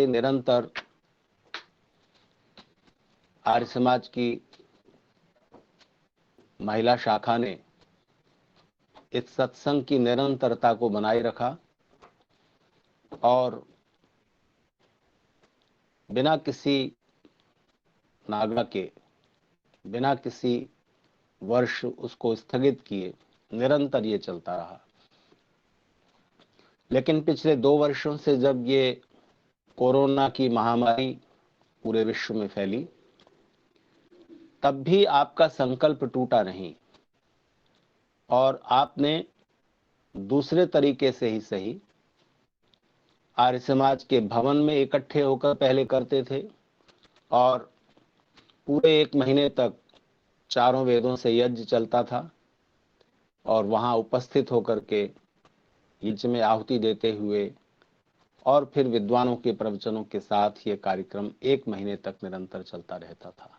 निरंतर आर्य समाज की महिला शाखा ने इस सत्संग की निरंतरता को बनाए रखा और बिना किसी नागा के, बिना किसी वर्ष उसको स्थगित किए निरंतर ये चलता रहा। लेकिन पिछले 2 वर्षों से जब ये कोरोना की महामारी पूरे विश्व में फैली, तब भी आपका संकल्प टूटा नहीं और आपने दूसरे तरीके से ही सही आर्य समाज के भवन में इकट्ठे होकर पहले करते थे और पूरे 1 महीने तक चारों वेदों से यज्ञ चलता था और वहां उपस्थित होकर के यज्ञ में आहुति देते हुए और फिर विद्वानों के प्रवचनों के साथ ये कार्यक्रम 1 महीने तक निरंतर चलता रहता था।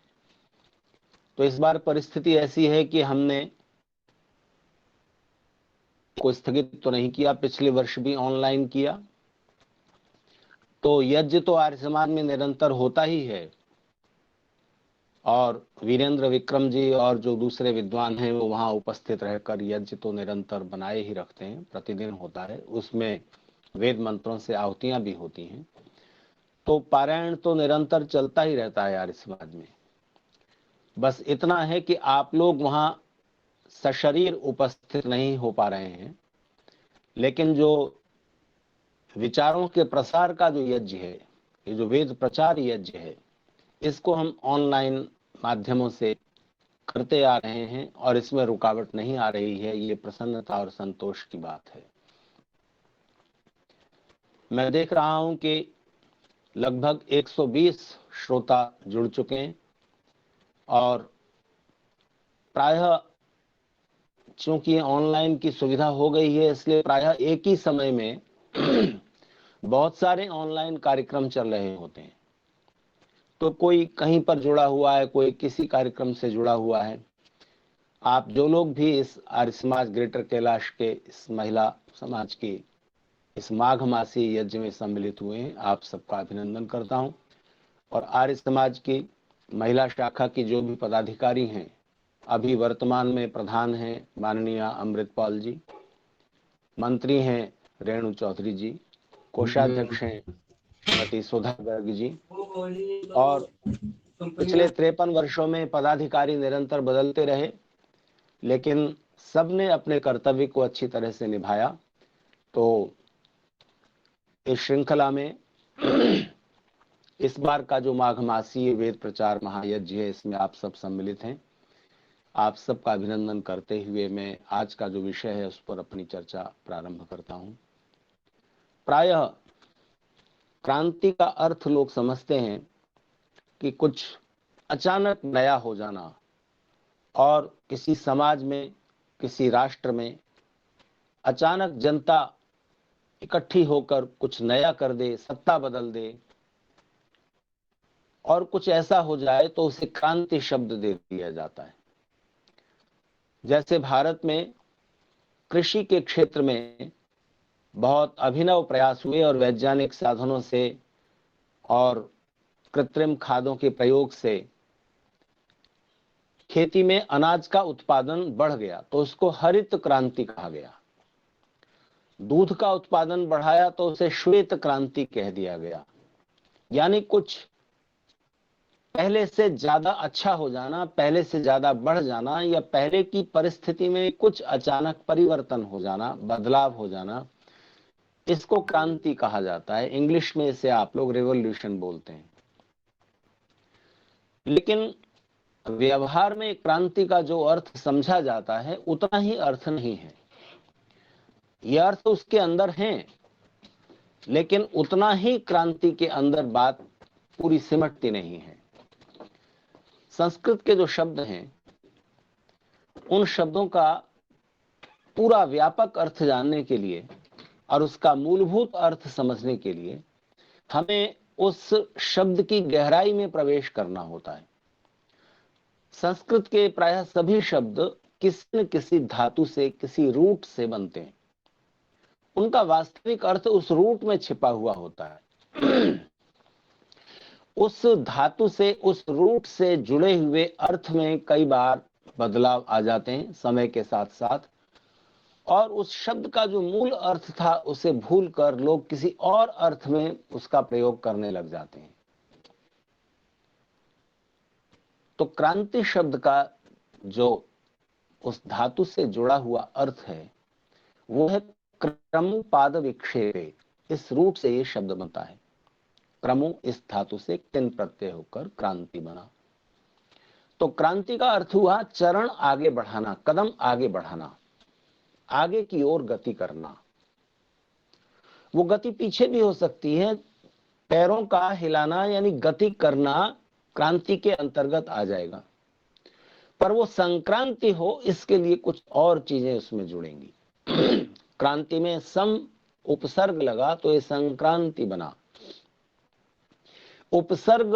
तो इस बार परिस्थिति ऐसी है कि हमने को स्थगित तो नहीं किया, पिछले वर्ष भी ऑनलाइन किया। तो यज्ञ तो आर्य समाज में निरंतर होता ही है और वीरेंद्र विक्रम जी और जो दूसरे विद्वान हैं वो वहां उपस्थित रहकर यज्ञ तो निरंतर बनाए ही रखते हैं, प्रतिदिन होता है। उसमें वेद मंत्रों से आहुतियां भी होती हैं। तो पारायण तो निरंतर चलता ही रहता है आर्य समाज में। बस इतना है कि आप लोग वहां सशरीर उपस्थित नहीं हो पा रहे हैं, लेकिन जो विचारों के प्रसार का जो यज्ञ है, ये जो वेद प्रचार यज्ञ है, इसको हम ऑनलाइन माध्यमों से करते आ रहे हैं और इसमें रुकावट नहीं आ रही है। ये प्रसन्नता और संतोष की बात है। मैं देख रहा हूं कि लगभग 120 श्रोता जुड़ चुके हैं और प्रायः चूंकि ऑनलाइन की सुविधा हो गई है, इसलिए प्रायः एक ही समय में बहुत सारे ऑनलाइन कार्यक्रम चल रहे होते हैं। तो कोई कहीं पर जुड़ा हुआ है, कोई किसी कार्यक्रम से जुड़ा हुआ है। आप जो लोग भी इस आर्य समाज ग्रेटर कैलाश के इस महिला समाज की इस माघ मासी यज्ञ में सम्मिलित हुए हैं, आप सबका अभिनंदन करता हूं। और आर्य समाज की महिला शाखा की जो भी पदाधिकारी हैं, अभी वर्तमान में प्रधान हैं माननीय अमृतपाल जी, मंत्री हैं रेणु चौधरी जी, कोषाध्यक्ष हैं श्रीमती सुधा गर्ग जी, और पिछले 53 वर्षों में पदाधिकारी निरंतर बदलते रहे, लेकिन सबने अपने कर्तव्य को अच्छी तरह से निभाया। तो इस श्रृंखला में इस बार का जो माघ मासीय वेद प्रचार महायज्ञ है, इसमें आप सब सम्मिलित हैं। आप सबका अभिनंदन करते हुए मैं आज का जो विषय है उस पर अपनी चर्चा प्रारंभ करता हूं। प्रायः क्रांति का अर्थ लोग समझते हैं कि कुछ अचानक नया हो जाना और किसी समाज में, किसी राष्ट्र में अचानक जनता इकट्ठी होकर कुछ नया कर दे, सत्ता बदल दे और कुछ ऐसा हो जाए तो उसे क्रांति शब्द दे दिया जाता है। जैसे भारत में कृषि के क्षेत्र में बहुत अभिनव प्रयास हुए और वैज्ञानिक साधनों से और कृत्रिम खादों के प्रयोग से खेती में अनाज का उत्पादन बढ़ गया, तो उसको हरित क्रांति कहा गया। दूध का उत्पादन बढ़ाया तो उसे श्वेत क्रांति कह दिया गया। यानी कुछ पहले से ज्यादा अच्छा हो जाना, पहले से ज्यादा बढ़ जाना, या पहले की परिस्थिति में कुछ अचानक परिवर्तन हो जाना, बदलाव हो जाना, इसको क्रांति कहा जाता है। इंग्लिश में इसे आप लोग रेवोल्यूशन बोलते हैं। लेकिन व्यवहार में क्रांति का जो अर्थ समझा जाता है उतना ही अर्थ नहीं है। यह अर्थ उसके अंदर है, लेकिन उतना ही क्रांति के अंदर बात पूरी सिमटती नहीं है। संस्कृत के जो शब्द हैं, उन शब्दों का पूरा व्यापक अर्थ जानने के लिए और उसका मूलभूत अर्थ समझने के लिए हमें उस शब्द की गहराई में प्रवेश करना होता है। संस्कृत के प्रायः सभी शब्द किसी न किसी धातु से, किसी रूट से बनते हैं। उनका वास्तविक अर्थ उस रूट में छिपा हुआ होता है। उस धातु से, उस रूट से जुड़े हुए अर्थ में कई बार बदलाव आ जाते हैं समय के साथ साथ, और उस शब्द का जो मूल अर्थ था उसे भूलकर लोग किसी और अर्थ में उसका प्रयोग करने लग जाते हैं। तो क्रांति शब्द का जो उस धातु से जुड़ा हुआ अर्थ है वो है क्रमु पाद विक्षेपे। इस रूट से ये शब्द बनता है। क्रमु इस धातु से किन प्रत्यय होकर क्रांति बना। तो क्रांति का अर्थ हुआ चरण आगे बढ़ाना, कदम आगे बढ़ाना, आगे की ओर गति करना। वो गति पीछे भी हो सकती है, पैरों का हिलाना यानी गति करना क्रांति के अंतर्गत आ जाएगा, पर वो संक्रांति हो इसके लिए कुछ और चीजें उसमें जुड़ेंगी। क्रांति में सम उपसर्ग लगा तो ये संक्रांति बना। उपसर्ग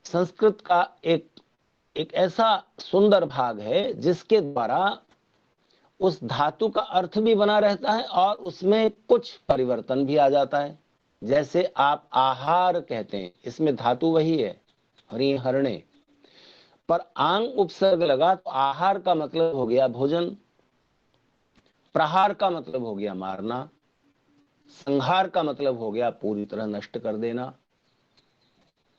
संस्कृत का एक ऐसा सुंदर भाग है जिसके द्वारा उस धातु का अर्थ भी बना रहता है और उसमें कुछ परिवर्तन भी आ जाता है। जैसे आप आहार कहते हैं, इसमें धातु वही है, हरि हरणे, पर आंग उपसर्ग लगा तो आहार का मतलब हो गया भोजन, प्रहार का मतलब हो गया मारना, संहार का मतलब हो गया पूरी तरह नष्ट कर देना,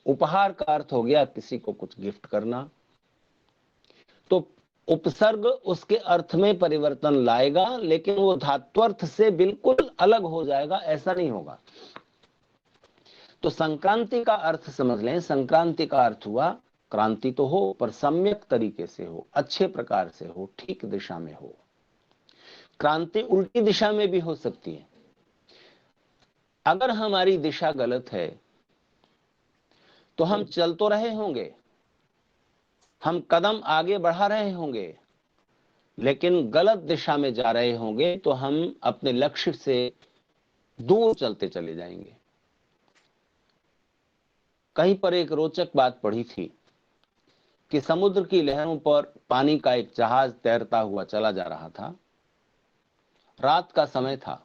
उपहार का अर्थ हो गया किसी को कुछ गिफ्ट करना। तो उपसर्ग उसके अर्थ में परिवर्तन लाएगा, लेकिन वो धात्वर्थ से बिल्कुल अलग हो जाएगा ऐसा नहीं होगा। तो संक्रांति का अर्थ समझ लें। संक्रांति का अर्थ हुआ क्रांति तो हो पर सम्यक तरीके से हो, अच्छे प्रकार से हो, ठीक दिशा में हो। क्रांति उल्टी दिशा में भी हो सकती है। अगर हमारी दिशा गलत है तो हम चल तो रहे होंगे, हम कदम आगे बढ़ा रहे होंगे, लेकिन गलत दिशा में जा रहे होंगे तो हम अपने लक्ष्य से दूर चलते चले जाएंगे। कहीं पर एक रोचक बात पढ़ी थी कि समुद्र की लहरों पर पानी का एक जहाज तैरता हुआ चला जा रहा था। रात का समय था,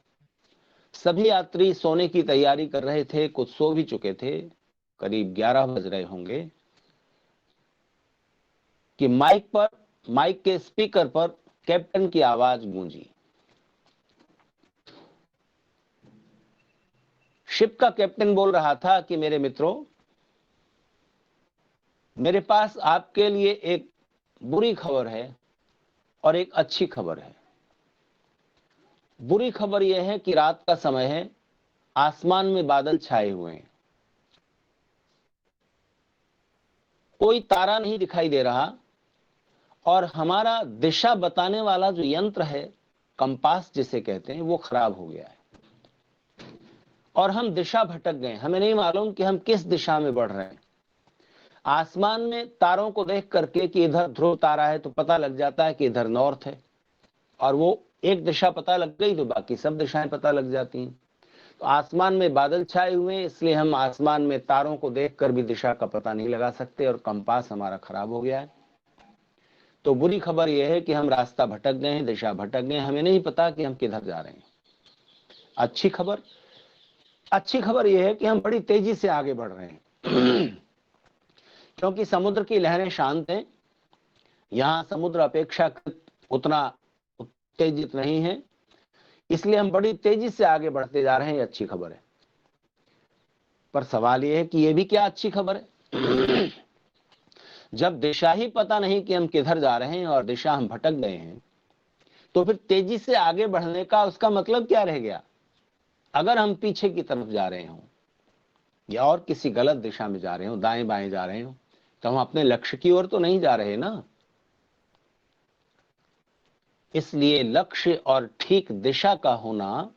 सभी यात्री सोने की तैयारी कर रहे थे, कुछ सो भी चुके थे। करीब 11 बज रहे होंगे कि माइक के स्पीकर पर कैप्टन की आवाज गूंजी। शिप का कैप्टन बोल रहा था कि मेरे मित्रों, मेरे पास आपके लिए एक बुरी खबर है और एक अच्छी खबर है। बुरी खबर यह है कि रात का समय है, आसमान में बादल छाए हुए हैं, कोई तारा नहीं दिखाई दे रहा, और हमारा दिशा बताने वाला जो यंत्र है, कंपास जिसे कहते हैं, वो खराब हो गया है और हम दिशा भटक गए। हमें नहीं मालूम कि हम किस दिशा में बढ़ रहे हैं। आसमान में तारों को देख करके कि इधर ध्रुव तारा है तो पता लग जाता है कि इधर नॉर्थ है, और वो एक दिशा पता लग गई तो बाकी सब दिशाएं पता लग जाती हैं। तो आसमान में बादल छाए हुए हैं, इसलिए हम आसमान में तारों को देखकर भी दिशा का पता नहीं लगा सकते और कंपास हमारा खराब हो गया है। तो बुरी खबर यह है कि हम रास्ता भटक गए हैं, दिशा भटक गए हैं, हमें नहीं पता कि हम किधर जा रहे हैं। अच्छी खबर यह है कि हम बड़ी तेजी से आगे बढ़ रहे हैं। क्योंकि समुद्र की लहरें शांत हैं, यहां समुद्र अपेक्षाकृत उतना उत्तेजित नहीं है, इसलिए हम बड़ी तेजी से आगे बढ़ते जा रहे हैं। ये अच्छी खबर है। पर सवाल यह है कि यह भी क्या अच्छी खबर है? जब दिशा ही पता नहीं कि हम किधर जा रहे हैं और दिशा हम भटक गए हैं, तो फिर तेजी से आगे बढ़ने का उसका मतलब क्या रह गया? अगर हम पीछे की तरफ जा रहे हो या और किसी गलत दिशा में जा रहे हो, दाएं बाएं जा रहे हो, तो हम अपने लक्ष्य की ओर तो नहीं जा रहे ना। इसलिए लक्ष्य और ठीक दिशा का होना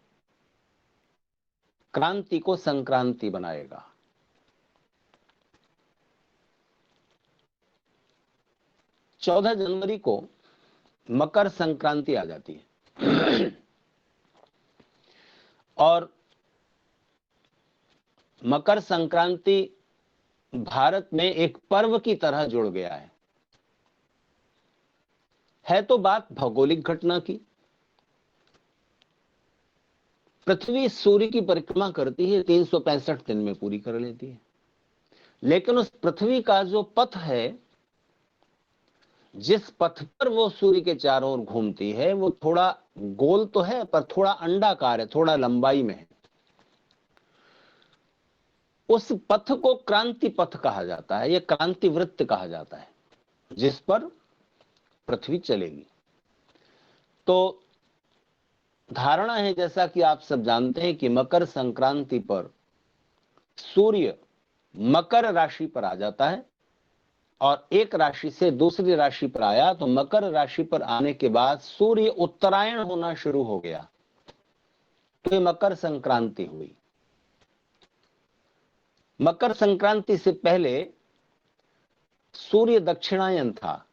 क्रांति को संक्रांति बनाएगा। चौदह जनवरी को मकर संक्रांति आ जाती है और मकर संक्रांति भारत में एक पर्व की तरह जुड़ गया है तो बात भौगोलिक घटना की। पृथ्वी सूर्य की परिक्रमा करती है, 365 दिन में पूरी कर लेती है, लेकिन उस पृथ्वी का जो पथ है, जिस पथ पर वो सूर्य के चारों ओर घूमती है, वो थोड़ा गोल तो है पर थोड़ा अंडाकार है, थोड़ा लंबाई में है। उस पथ को क्रांति पथ कहा जाता है, यह क्रांति वृत्त कहा जाता है, जिस पर पृथ्वी चलेगी। तो धारणा है, जैसा कि आप सब जानते हैं, कि मकर संक्रांति पर सूर्य मकर राशि पर आ जाता है, और एक राशि से दूसरी राशि पर आया तो मकर राशि पर आने के बाद सूर्य उत्तरायण होना शुरू हो गया, तो ये मकर संक्रांति हुई। मकर संक्रांति से पहले सूर्य दक्षिणायन था।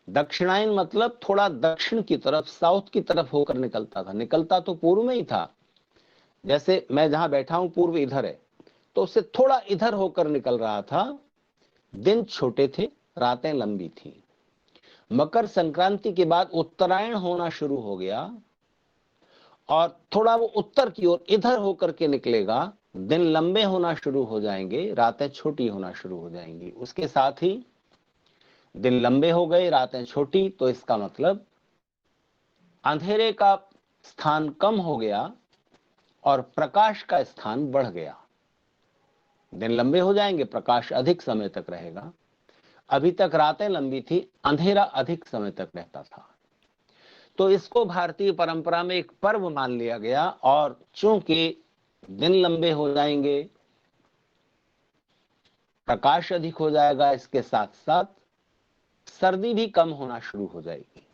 दक्षिणायन मतलब थोड़ा दक्षिण की तरफ, साउथ की तरफ होकर निकलता था। निकलता तो पूर्व में ही था, जैसे मैं जहां बैठा हूं पूर्व इधर है, तो उससे थोड़ा इधर होकर निकल रहा था। दिन छोटे थे, रातें लंबी थी। मकर संक्रांति के बाद उत्तरायण होना शुरू हो गया, और थोड़ा वो उत्तर की ओर इधर होकर के निकलेगा। दिन लंबे होना शुरू हो जाएंगे, रातें छोटी होना शुरू हो जाएंगी। उसके साथ ही दिन लंबे हो गए, रातें छोटी, तो इसका मतलब अंधेरे का स्थान कम हो गया और प्रकाश का स्थान बढ़ गया। दिन लंबे हो जाएंगे, प्रकाश अधिक समय तक रहेगा। अभी तक रातें लंबी थी, अंधेरा अधिक समय तक रहता था। तो इसको भारतीय परंपरा में एक पर्व मान लिया गया, और चूंकि दिन लंबे हो जाएंगे, प्रकाश अधिक हो जाएगा, इसके साथ साथ सर्दी भी कम होना शुरू हो जाएगी।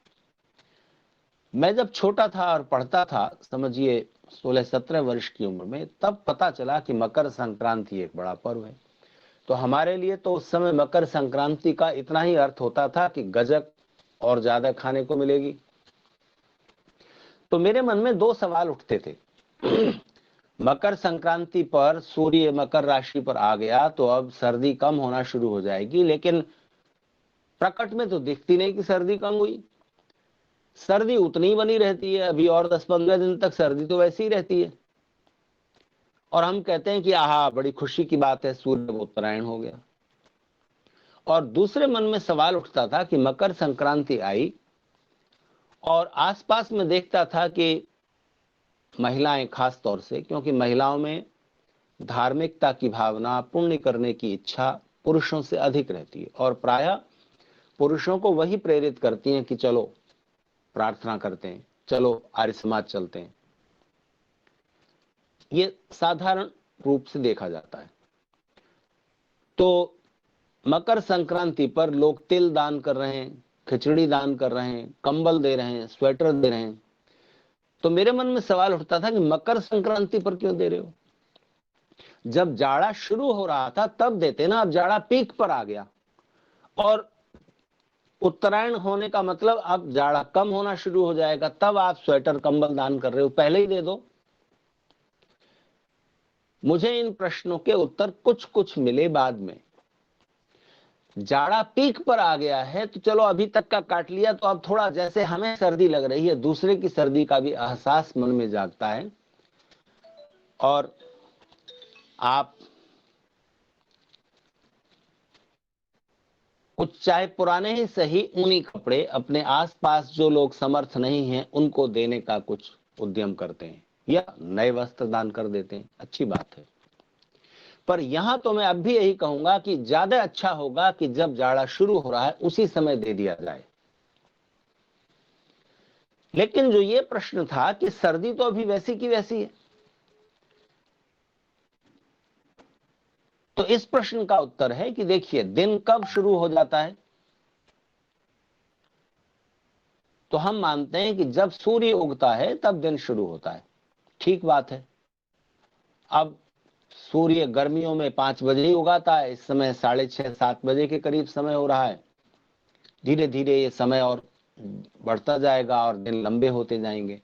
मैं जब छोटा था और पढ़ता था, समझिए 16-17 वर्ष की उम्र में, तब पता चला कि मकर संक्रांति एक बड़ा पर्व है। तो हमारे लिए तो उस समय मकर संक्रांति का इतना ही अर्थ होता था कि गजक और ज्यादा खाने को मिलेगी। तो मेरे मन में दो सवाल उठते थे। मकर संक्रांति पर सूर्य मकर राशि पर आ गया तो अब सर्दी कम होना शुरू हो जाएगी, लेकिन प्रकट में तो दिखती नहीं कि सर्दी कम हुई। सर्दी उतनी ही बनी रहती है, अभी और 10-15 दिन तक सर्दी तो वैसी ही रहती है। और हम कहते हैं कि आहा, बड़ी खुशी की बात है, सूर्य उत्तरायण हो गया। और दूसरे मन में सवाल उठता था कि मकर संक्रांति आई और आसपास में देखता था कि महिलाएं, खास तौर से, क्योंकि महिलाओं में धार्मिकता की भावना, पुण्य करने की इच्छा पुरुषों से अधिक रहती है, और प्रायः पुरुषों को वही प्रेरित करती हैं कि चलो प्रार्थना करते हैं, चलो आर्य समाज चलते हैं। ये साधारण रूप से देखा जाता है। तो मकर संक्रांति पर लोग तिल दान कर रहे हैं, खिचड़ी दान कर रहे हैं, कंबल दे रहे हैं, स्वेटर दे रहे हैं। तो मेरे मन में सवाल उठता था कि मकर संक्रांति पर क्यों दे रहे हो? जब जाड़ा शुरू हो रहा था तब देते ना, अब जाड़ा पीक पर आ गया, और उत्तरायण होने का मतलब अब जाड़ा कम होना शुरू हो जाएगा, तब आप स्वेटर कंबल दान कर रहे हो, पहले ही दे दो। मुझे इन प्रश्नों के उत्तर कुछ कुछ मिले बाद में। जाड़ा पीक पर आ गया है तो चलो अभी तक का काट लिया, तो अब थोड़ा जैसे हमें सर्दी लग रही है, दूसरे की सर्दी का भी एहसास मन में जागता है। और आप कुछ चाहे पुराने ही सही ऊनी कपड़े अपने आसपास जो लोग समर्थ नहीं हैं उनको देने का कुछ उद्यम करते हैं, या नए वस्त्र दान कर देते हैं, अच्छी बात है। पर यहां तो मैं अब भी यही कहूंगा कि ज्यादा अच्छा होगा कि जब जाड़ा शुरू हो रहा है उसी समय दे दिया जाए। लेकिन जो ये प्रश्न था कि सर्दी तो अभी वैसी की वैसी है, तो इस प्रश्न का उत्तर है कि देखिए, दिन कब शुरू हो जाता है? तो हम मानते हैं कि जब सूर्य उगता है तब दिन शुरू होता है। ठीक बात है। अब सूर्य गर्मियों में 5 बजे ही उगाता है, इस समय 6:30-7 बजे के करीब समय हो रहा है। धीरे धीरे ये समय और बढ़ता जाएगा और दिन लंबे होते जाएंगे।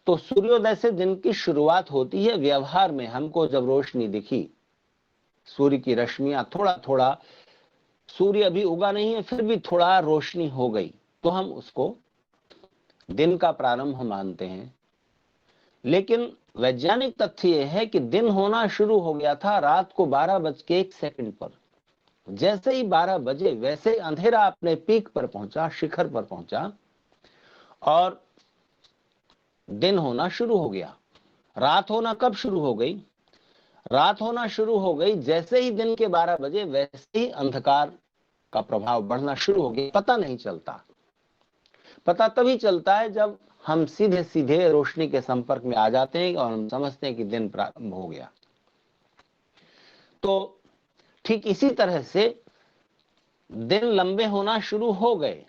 तो सूर्योदय से दिन की शुरुआत होती है। व्यवहार में हमको जब रोशनी दिखी, सूर्य की रश्मियां, थोड़ा थोड़ा, सूर्य अभी उगा नहीं है फिर भी थोड़ा रोशनी हो गई, तो हम उसको दिन का प्रारंभ मानते हैं। लेकिन वैज्ञानिक तथ्य यह है कि दिन होना शुरू हो गया था रात को 12:01 पर। जैसे ही 12 बजे वैसे ही अंधेरा अपने पीक पर पहुंचा, शिखर पर पहुंचा और दिन होना शुरू हो गया। रात होना कब शुरू हो गई? रात होना शुरू हो गई जैसे ही दिन के 12 बजे वैसे ही अंधकार का प्रभाव बढ़ना शुरू हो गया। पता नहीं चलता, पता तभी चलता है जब हम सीधे सीधे रोशनी के संपर्क में आ जाते हैं और हम समझते हैं कि दिन प्रारंभ हो गया। तो ठीक इसी तरह से दिन लंबे होना शुरू हो गए,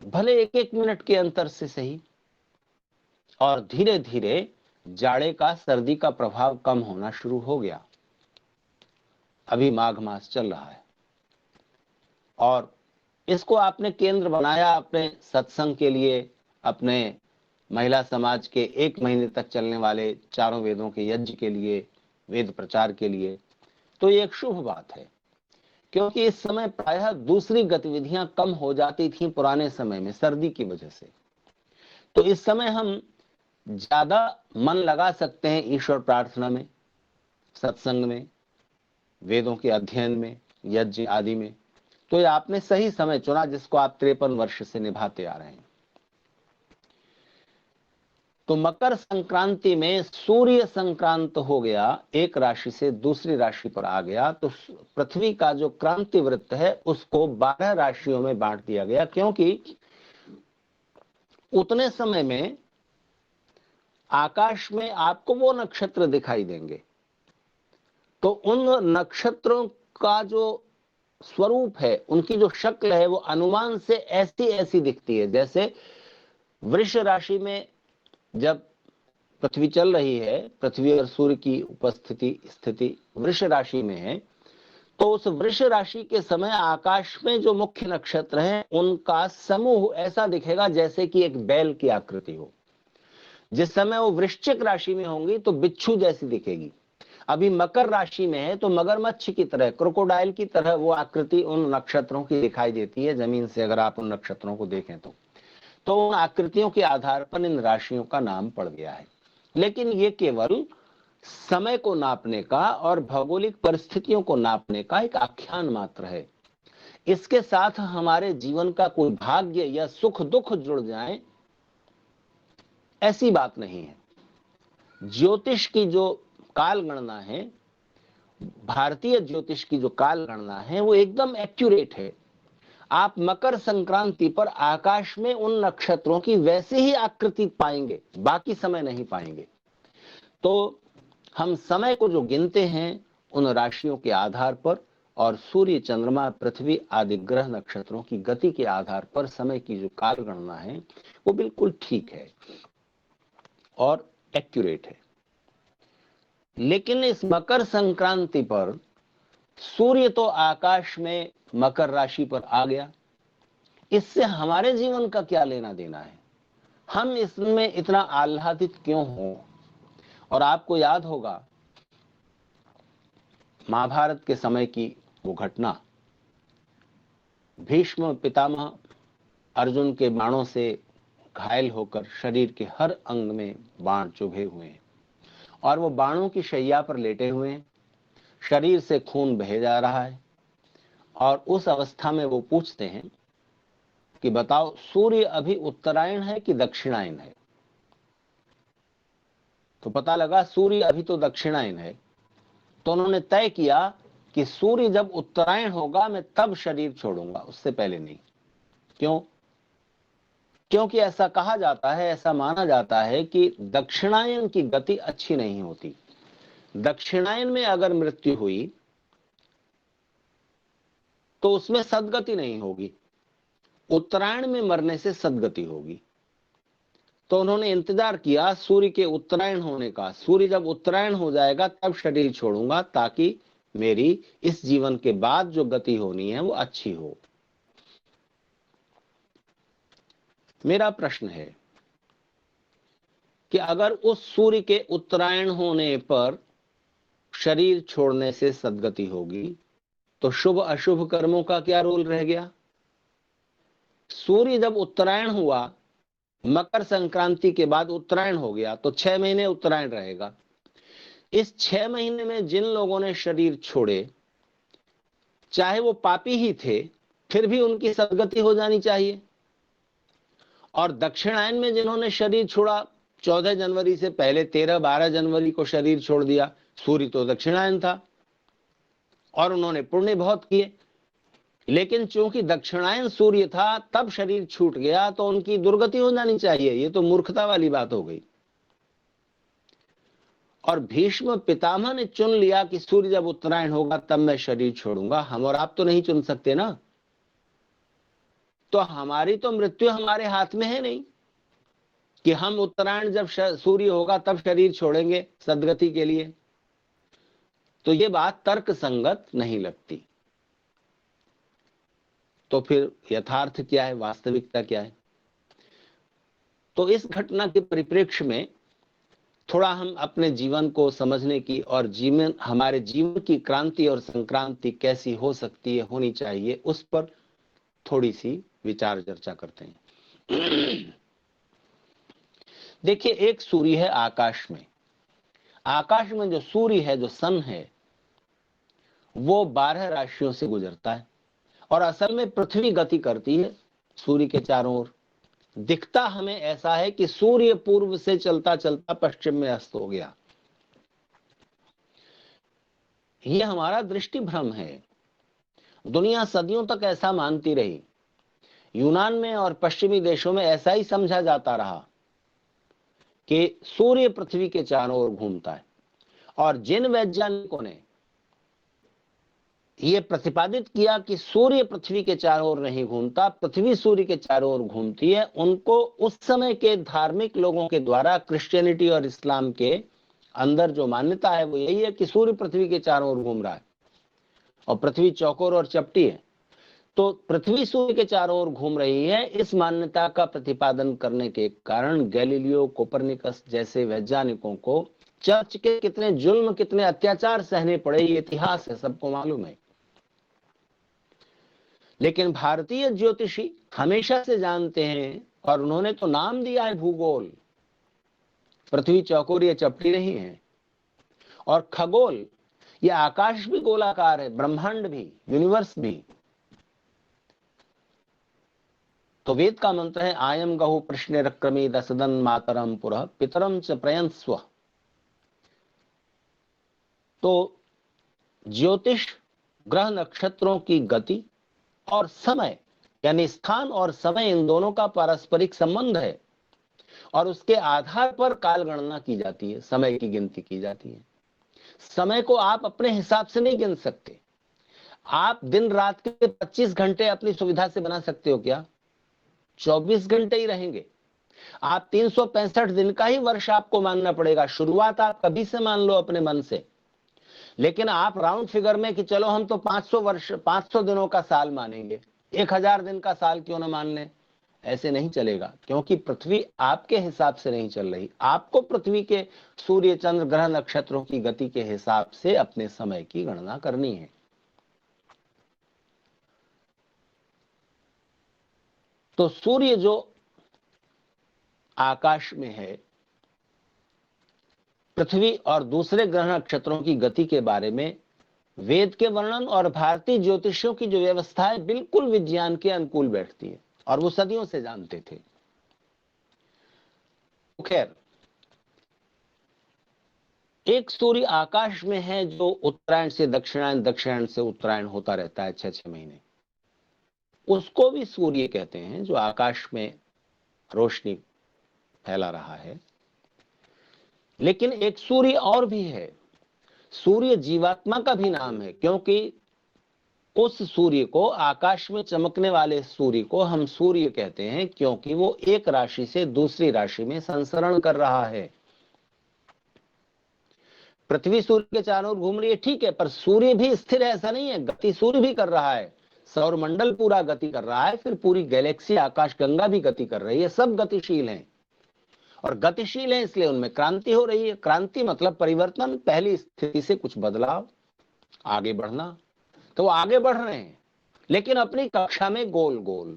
भले एक एक मिनट के अंतर से सही, और धीरे धीरे जाड़े का, सर्दी का प्रभाव कम होना शुरू हो गया। अभी माघ मास चल रहा है और इसको आपने केंद्र बनाया अपने सत्संग के लिए, अपने महिला समाज के 1 महीने तक चलने वाले चारों वेदों के यज्ञ के लिए, वेद प्रचार के लिए। तो ये एक शुभ बात है, क्योंकि इस समय प्रायः दूसरी गतिविधियां कम हो जाती थी पुराने समय में सर्दी की वजह से। तो इस समय हम ज्यादा मन लगा सकते हैं ईश्वर प्रार्थना में, सत्संग में, वेदों के अध्ययन में, यज्ञ आदि में। तो ये आपने सही समय चुना जिसको आप 53 वर्ष से निभाते आ रहे हैं। तो मकर संक्रांति में सूर्य संक्रांत हो गया, एक राशि से दूसरी राशि पर आ गया। तो पृथ्वी का जो क्रांति वृत्त है उसको 12 राशियों में बांट दिया गया, क्योंकि उतने समय में आकाश में आपको वो नक्षत्र दिखाई देंगे, तो उन नक्षत्रों का जो स्वरूप है, उनकी जो शक्ल है, वो अनुमान से ऐसी ऐसी दिखती है। जैसे वृष राशि में जब पृथ्वी चल रही है, पृथ्वी और सूर्य की उपस्थिति स्थिति वृष राशि में है, तो उस वृष राशि के समय आकाश में जो मुख्य नक्षत्र हैं उनका समूह ऐसा दिखेगा जैसे कि एक बैल की आकृति हो। जिस समय वो वृश्चिक राशि में होंगी तो बिच्छू जैसी दिखेगी। अभी मकर राशि में है तो मगरमच्छ की तरह, क्रोकोडाइल की तरह वो आकृति उन नक्षत्रों की दिखाई देती है जमीन से, अगर आप उन नक्षत्रों को देखें तो उन आकृतियों के आधार पर इन राशियों का नाम पड़ गया है। लेकिन ये केवल समय को नापने का और भौगोलिक परिस्थितियों को नापने का एक आख्यान मात्र है। इसके साथ हमारे जीवन का कोई भाग्य या सुख दुख जुड़ जाए, ऐसी बात नहीं है। ज्योतिष की जो काल गणना है, भारतीय ज्योतिष की जो काल गणना है, वो एकदम एक्यूरेट है। आप मकर संक्रांति पर आकाश में उन नक्षत्रों की वैसे ही आकृति पाएंगे, बाकी समय नहीं पाएंगे। तो हम समय को जो गिनते हैं उन राशियों के आधार पर और सूर्य, चंद्रमा, पृथ्वी आदि ग्रह नक्षत्रों की गति के आधार पर समय की जो काल गणना है वो बिल्कुल ठीक है और एक्यूरेट है। लेकिन इस मकर संक्रांति पर सूर्य तो आकाश में मकर राशि पर आ गया, इससे हमारे जीवन का क्या लेना देना है? हम इसमें इतना आह्लादित क्यों हो? और आपको याद होगा महाभारत के समय की वो घटना, भीष्म पितामह अर्जुन के बाणों से घायल होकर शरीर के हर अंग में बाण चुभे हुए हैं और वो बाणों की शैया पर लेटे हुए हैं, शरीर से खून बह जा रहा है। और उस अवस्था में वो पूछते हैं कि बताओ सूर्य अभी उत्तरायण है कि दक्षिणायन है? तो पता लगा सूर्य अभी तो दक्षिणायन है। तो उन्होंने तय किया कि सूर्य जब उत्तरायण होगा मैं तब शरीर छोड़ूंगा, उससे पहले नहीं। क्यों? क्योंकि ऐसा कहा जाता है, ऐसा माना जाता है कि दक्षिणायन की गति अच्छी नहीं होती। दक्षिणायन में अगर मृत्यु हुई तो उसमें सद्गति नहीं होगी, उत्तरायण में मरने से सद्गति होगी। तो उन्होंने इंतजार किया सूर्य के उत्तरायण होने का। सूर्य जब उत्तरायण हो जाएगा तब शरीर छोड़ूंगा, ताकि मेरी इस जीवन के बाद जो गति होनी है वो अच्छी हो। मेरा प्रश्न है कि अगर उस सूर्य के उत्तरायण होने पर शरीर छोड़ने से सद्गति होगी तो शुभ अशुभ कर्मों का क्या रोल रह गया? सूर्य जब उत्तरायण हुआ मकर संक्रांति के बाद उत्तरायण हो गया तो 6 महीने उत्तरायण रहेगा। इस 6 महीने में जिन लोगों ने शरीर छोड़े, चाहे वो पापी ही थे, फिर भी उनकी सदगति हो जानी चाहिए। और दक्षिणायन में जिन्होंने शरीर छोड़ा, 14 जनवरी से पहले 13-12 जनवरी को शरीर छोड़ दिया, सूर्य तो दक्षिणायन था और उन्होंने पुण्य बहुत किए, लेकिन चूंकि दक्षिणायन सूर्य था तब शरीर छूट गया तो उनकी दुर्गति हो जानी चाहिए। ये तो मूर्खता वाली बात हो गई। और भीष्म पितामह ने चुन लिया कि सूर्य जब उत्तरायण होगा तब मैं शरीर छोड़ूंगा। हम और आप तो नहीं चुन सकते ना, तो हमारी तो मृत्यु हमारे हाथ में है नहीं कि हम उत्तरायण जब सूर्य होगा तब शरीर छोड़ेंगे सदगति के लिए। तो ये बात तर्क संगत नहीं लगती। तो फिर यथार्थ क्या है, वास्तविकता क्या है? तो इस घटना के परिप्रेक्ष्य में थोड़ा हम अपने जीवन को समझने की और हमारे जीवन की क्रांति और संक्रांति कैसी हो सकती है, होनी चाहिए, उस पर थोड़ी सी विचार चर्चा करते हैं। देखिए, एक सूर्य है आकाश में। आकाश में जो सूर्य है, जो सन है, वो 12 राशियों से गुजरता है और असल में पृथ्वी गति करती है सूर्य के चारों ओर। दिखता हमें ऐसा है कि सूर्य पूर्व से चलता चलता पश्चिम में अस्त हो गया। यह हमारा दृष्टि भ्रम है। दुनिया सदियों तक ऐसा मानती रही। यूनान में और पश्चिमी देशों में ऐसा ही समझा जाता रहा कि सूर्य पृथ्वी के चारों ओर घूमता है। और जिन वैज्ञानिकों ने यह प्रतिपादित किया कि सूर्य पृथ्वी के चारों ओर नहीं घूमता, पृथ्वी सूर्य के चारों ओर घूमती है, उनको उस समय के धार्मिक लोगों के द्वारा क्रिश्चियनिटी और इस्लाम के अंदर जो मान्यता है वो यही है कि सूर्य पृथ्वी के चारों ओर घूम रहा है और पृथ्वी चौकोर और चपटी है। तो पृथ्वी सूर्य के चारों ओर घूम रही है, इस मान्यता का प्रतिपादन करने के कारण गैलीलियो, कोपरनिकस जैसे वैज्ञानिकों को चर्च के कितने जुल्म, कितने अत्याचार सहने पड़े, ये इतिहास है, सबको मालूम है। लेकिन भारतीय ज्योतिषी हमेशा से जानते हैं और उन्होंने तो नाम दिया है भूगोल। पृथ्वी चौकोर या चपटी नहीं है। और खगोल, ये आकाश भी गोलाकार है, ब्रह्मांड भी, यूनिवर्स भी। तो वेद का मंत्र है आयम गहु प्रश्न क्रमे दसदन मातरम पुरः पितरम च प्रयंस्व। तो ज्योतिष ग्रह नक्षत्रों की गति और समय, यानी स्थान और समय, इन दोनों का पारस्परिक संबंध है और उसके आधार पर काल गणना की जाती है, समय की गिनती की जाती है। समय को आप अपने हिसाब से नहीं गिन सकते। आप दिन रात के 25 घंटे अपनी सुविधा से बना सकते हो क्या? 24 घंटे ही रहेंगे। आप 365 दिन का ही वर्ष आपको मानना पड़ेगा। शुरुआत आप कभी से मान लो अपने मन से, लेकिन आप राउंड फिगर में कि चलो हम तो 500 दिनों का साल मानेंगे, 1000 दिन का साल क्यों ना मान लें, ऐसे नहीं चलेगा। क्योंकि पृथ्वी आपके हिसाब से नहीं चल रही। आपको पृथ्वी के सूर्य, चंद्र, ग्रह, नक्षत्रों की गति के हिसाब से अपने समय की गणना करनी है। तो सूर्य जो आकाश में है, पृथ्वी और दूसरे ग्रह नक्षत्रों की गति के बारे में वेद के वर्णन और भारतीय ज्योतिषियों की जो व्यवस्था है बिल्कुल विज्ञान के अनुकूल बैठती है और वो सदियों से जानते थे। खैर, एक सूर्य आकाश में है जो उत्तरायण से दक्षिणायन, दक्षिणायन से उत्तरायण होता रहता है 6-6 महीने। उसको भी सूर्य कहते हैं, जो आकाश में रोशनी फैला रहा है। लेकिन एक सूर्य और भी है। सूर्य जीवात्मा का भी नाम है, क्योंकि उस सूर्य को, आकाश में चमकने वाले सूर्य को हम सूर्य कहते हैं, क्योंकि वो एक राशि से दूसरी राशि में संसरण कर रहा है। पृथ्वी सूर्य के चारों ओर घूम रही है, ठीक है, पर सूर्य भी स्थिर है ऐसा नहीं है, गति सूर्य भी कर रहा है। सौरमंडल पूरा गति कर रहा है, फिर पूरी गैलेक्सी, आकाश गंगा भी गति कर रही है। सब गतिशील हैं और गतिशील है इसलिए उनमें क्रांति हो रही है। क्रांति मतलब परिवर्तन, पहली स्थिति से कुछ बदलाव, आगे बढ़ना। तो वो आगे बढ़ रहे हैं, लेकिन अपनी कक्षा में गोल गोल।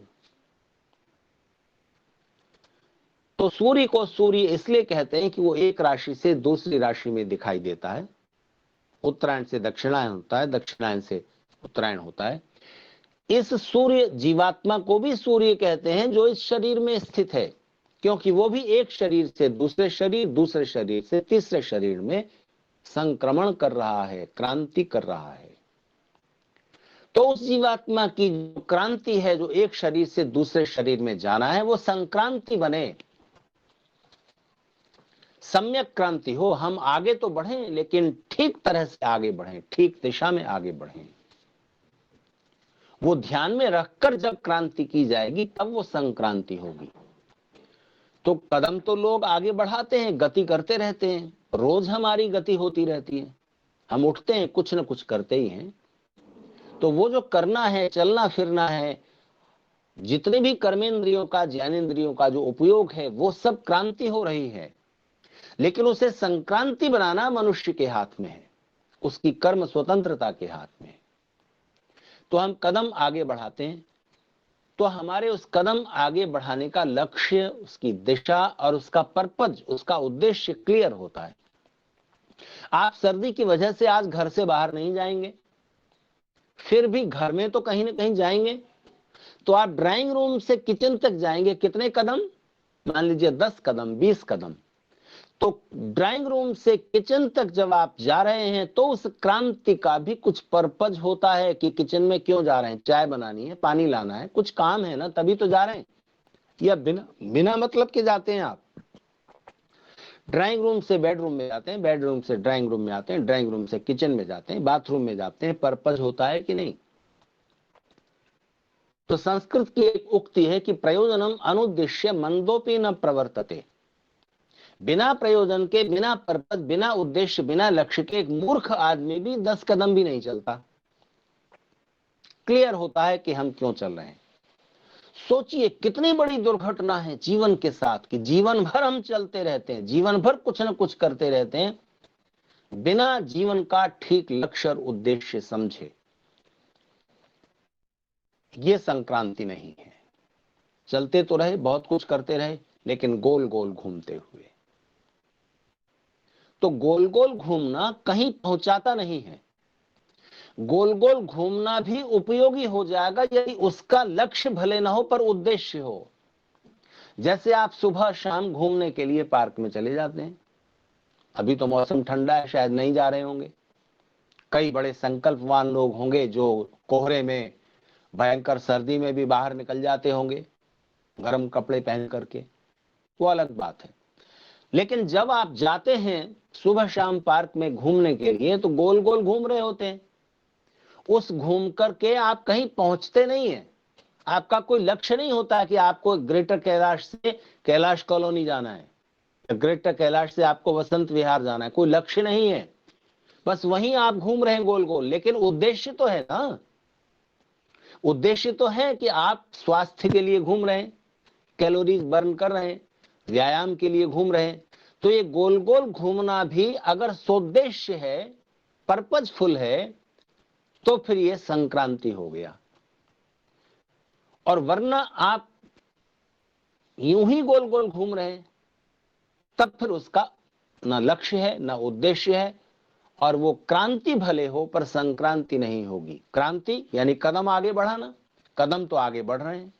तो सूर्य को सूर्य इसलिए कहते हैं कि वो एक राशि से दूसरी राशि में दिखाई देता है। उत्तरायण से दक्षिणायन होता है, दक्षिणायन से उत्तरायण होता है। इस सूर्य जीवात्मा को भी सूर्य कहते हैं जो इस शरीर में स्थित है, क्योंकि वो भी एक शरीर से दूसरे शरीर, दूसरे शरीर से तीसरे शरीर में संक्रमण कर रहा है, क्रांति कर रहा है। तो उस जीवात्मा की जो क्रांति है, जो एक शरीर से दूसरे शरीर में जाना है, वो संक्रांति बने, सम्यक क्रांति हो। हम आगे तो बढ़ें, लेकिन ठीक तरह से आगे बढ़ें, ठीक दिशा में आगे बढ़ें। वो ध्यान में रखकर जब क्रांति की जाएगी तब वो संक्रांति होगी। तो कदम तो लोग आगे बढ़ाते हैं, गति करते रहते हैं, रोज हमारी गति होती रहती है, हम उठते हैं, कुछ न कुछ करते ही हैं। तो वो जो करना है, चलना फिरना है, जितने भी कर्मेंद्रियों का, ज्ञानेंद्रियों का जो उपयोग है, वो सब क्रांति हो रही है। लेकिन उसे संक्रांति बनाना मनुष्य के हाथ में है, उसकी कर्म स्वतंत्रता के हाथ में। तो हम कदम आगे बढ़ाते हैं, तो हमारे उस कदम आगे बढ़ाने का लक्ष्य, उसकी दिशा और उसका पर्पज, उसका उद्देश्य क्लियर होता है। आप सर्दी की वजह से आज घर से बाहर नहीं जाएंगे, फिर भी घर में तो कहीं ना कहीं जाएंगे। तो आप ड्राइंग रूम से किचन तक जाएंगे, कितने कदम? मान लीजिए 10 कदम, 20 कदम। तो ड्राइंग रूम से किचन तक जब आप जा रहे हैं, तो उस क्रांति का भी कुछ पर्पज होता है कि किचन में क्यों जा रहे हैं, चाय बनानी है, पानी लाना है, कुछ काम है ना, तभी तो जा रहे हैं। या बिना मतलब के जाते हैं आप? ड्राइंग रूम से बेडरूम में जाते हैं, बेडरूम से ड्राइंग रूम में आते हैं, ड्राइंग रूम से किचन में जाते हैं, बाथरूम में जाते हैं, पर्पज होता है कि नहीं? तो संस्कृत की एक उक्ति है कि प्रयोजनम अनुद्देश्य मंदोपि न प्रवर्तते। बिना प्रयोजन के, बिना पर्पज, बिना उद्देश्य, बिना लक्ष्य के एक मूर्ख आदमी भी 10 कदम भी नहीं चलता। क्लियर होता है कि हम क्यों चल रहे हैं। सोचिए कितनी बड़ी दुर्घटना है जीवन के साथ कि जीवन भर हम चलते रहते हैं, जीवन भर कुछ न कुछ करते रहते हैं, बिना जीवन का ठीक लक्ष्य और उद्देश्य समझे। ये संक्रांति नहीं है। चलते तो रहे, बहुत कुछ करते रहे, लेकिन गोल गोल घूमते हुए। तो गोल गोल घूमना कहीं पहुंचाता नहीं है। गोल गोल घूमना भी उपयोगी हो जाएगा यदि उसका लक्ष्य भले ना हो पर उद्देश्य हो। जैसे आप सुबह शाम घूमने के लिए पार्क में चले जाते हैं, अभी तो मौसम ठंडा है, शायद नहीं जा रहे होंगे। कई बड़े संकल्पवान लोग होंगे जो कोहरे में, भयंकर सर्दी में भी बाहर निकल जाते होंगे गर्म कपड़े पहन करके, वो अलग बात है। लेकिन जब आप जाते हैं सुबह शाम पार्क में घूमने के लिए, तो गोल गोल घूम रहे होते हैं। उस घूम करके आप कहीं पहुंचते नहीं है, आपका कोई लक्ष्य नहीं होता कि आपको ग्रेटर कैलाश से कैलाश कॉलोनी जाना है, ग्रेटर कैलाश से आपको वसंत विहार जाना है, कोई लक्ष्य नहीं है, बस वहीं आप घूम रहे हैं गोल गोल। लेकिन उद्देश्य तो है ना, उद्देश्य तो है कि आप स्वास्थ्य के लिए घूम रहे हैं, कैलोरीज बर्न कर रहे हैं, व्यायाम के लिए घूम रहे हैं। तो ये गोल गोल घूमना भी अगर सोद्देश्य है, पर्पजफुल है, तो फिर ये संक्रांति हो गया। और वरना आप यूं ही गोल गोल घूम रहे हैं, तब फिर उसका ना लक्ष्य है, ना उद्देश्य है, और वो क्रांति भले हो पर संक्रांति नहीं होगी। क्रांति यानी कदम आगे बढ़ाना, कदम तो आगे बढ़ रहे हैं।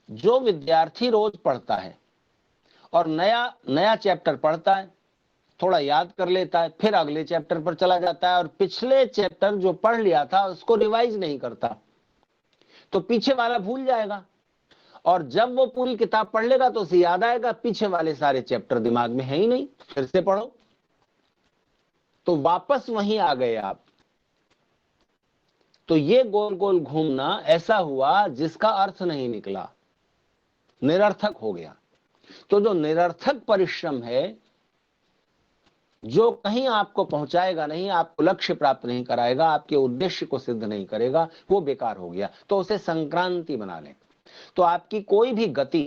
जो विद्यार्थी रोज पढ़ता है और नया नया चैप्टर पढ़ता है, थोड़ा याद कर लेता है, फिर अगले चैप्टर पर चला जाता है, और पिछले चैप्टर जो पढ़ लिया था उसको रिवाइज नहीं करता, तो पीछे वाला भूल जाएगा। और जब वो पूरी किताब पढ़ लेगा तो उसे याद आएगा पीछे वाले सारे चैप्टर दिमाग में है ही नहीं, फिर से पढ़ो, तो वापस वहीं आ गए आप। तो ये गोल गोल घूमना ऐसा हुआ जिसका अर्थ नहीं निकला, निरर्थक हो गया। तो जो निरर्थक परिश्रम है, जो कहीं आपको पहुंचाएगा नहीं, आपको लक्ष्य प्राप्त नहीं कराएगा, आपके उद्देश्य को सिद्ध नहीं करेगा, वो बेकार हो गया। तो उसे संक्रांति बना लें। तो आपकी कोई भी गति,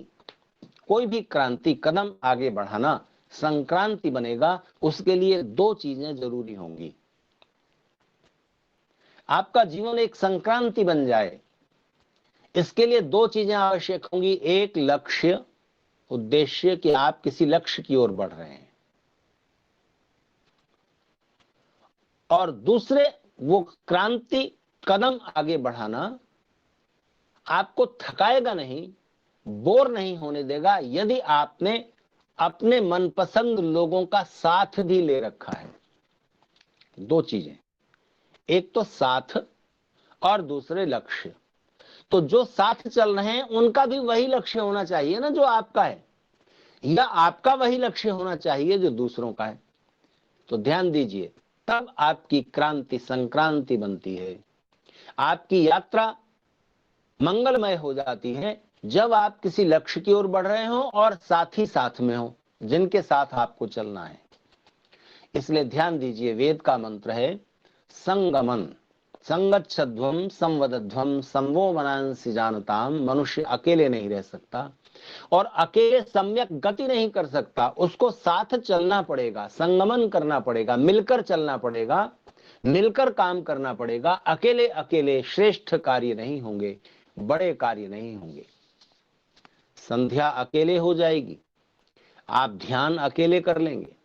कोई भी क्रांति, कदम आगे बढ़ाना संक्रांति बनेगा। उसके लिए 2 चीजें जरूरी होंगी। आपका जीवन एक संक्रांति बन जाए, इसके लिए 2 चीजें आवश्यक होंगी। एक लक्ष्य उद्देश्य कि आप किसी लक्ष्य की ओर बढ़ रहे हैं, और दूसरे वो क्रांति कदम आगे बढ़ाना आपको थकाएगा नहीं, बोर नहीं होने देगा, यदि आपने अपने मनपसंद लोगों का साथ भी ले रखा है। दो चीजें, एक तो साथ और दूसरे लक्ष्य। तो जो साथ चल रहे हैं उनका भी वही लक्ष्य होना चाहिए ना जो आपका है, या आपका वही लक्ष्य होना चाहिए जो दूसरों का है। तो ध्यान दीजिए, तब आपकी क्रांति संक्रांति बनती है, आपकी यात्रा मंगलमय हो जाती है जब आप किसी लक्ष्य की ओर बढ़ रहे हो और साथ ही साथ में हो जिनके साथ आपको चलना है। इसलिए ध्यान दीजिए, वेद का मंत्र है संगमन, संगच्छध्वम संवदध्वम संवो मनांसि जानताम। मनुष्य अकेले नहीं रह सकता और अकेले सम्यक गति नहीं कर सकता, उसको साथ चलना पड़ेगा, संगमन करना पड़ेगा, मिलकर चलना पड़ेगा, मिलकर काम करना पड़ेगा। अकेले अकेले श्रेष्ठ कार्य नहीं होंगे, बड़े कार्य नहीं होंगे। संध्या अकेले हो जाएगी, आप ध्यान अकेले कर लेंगे,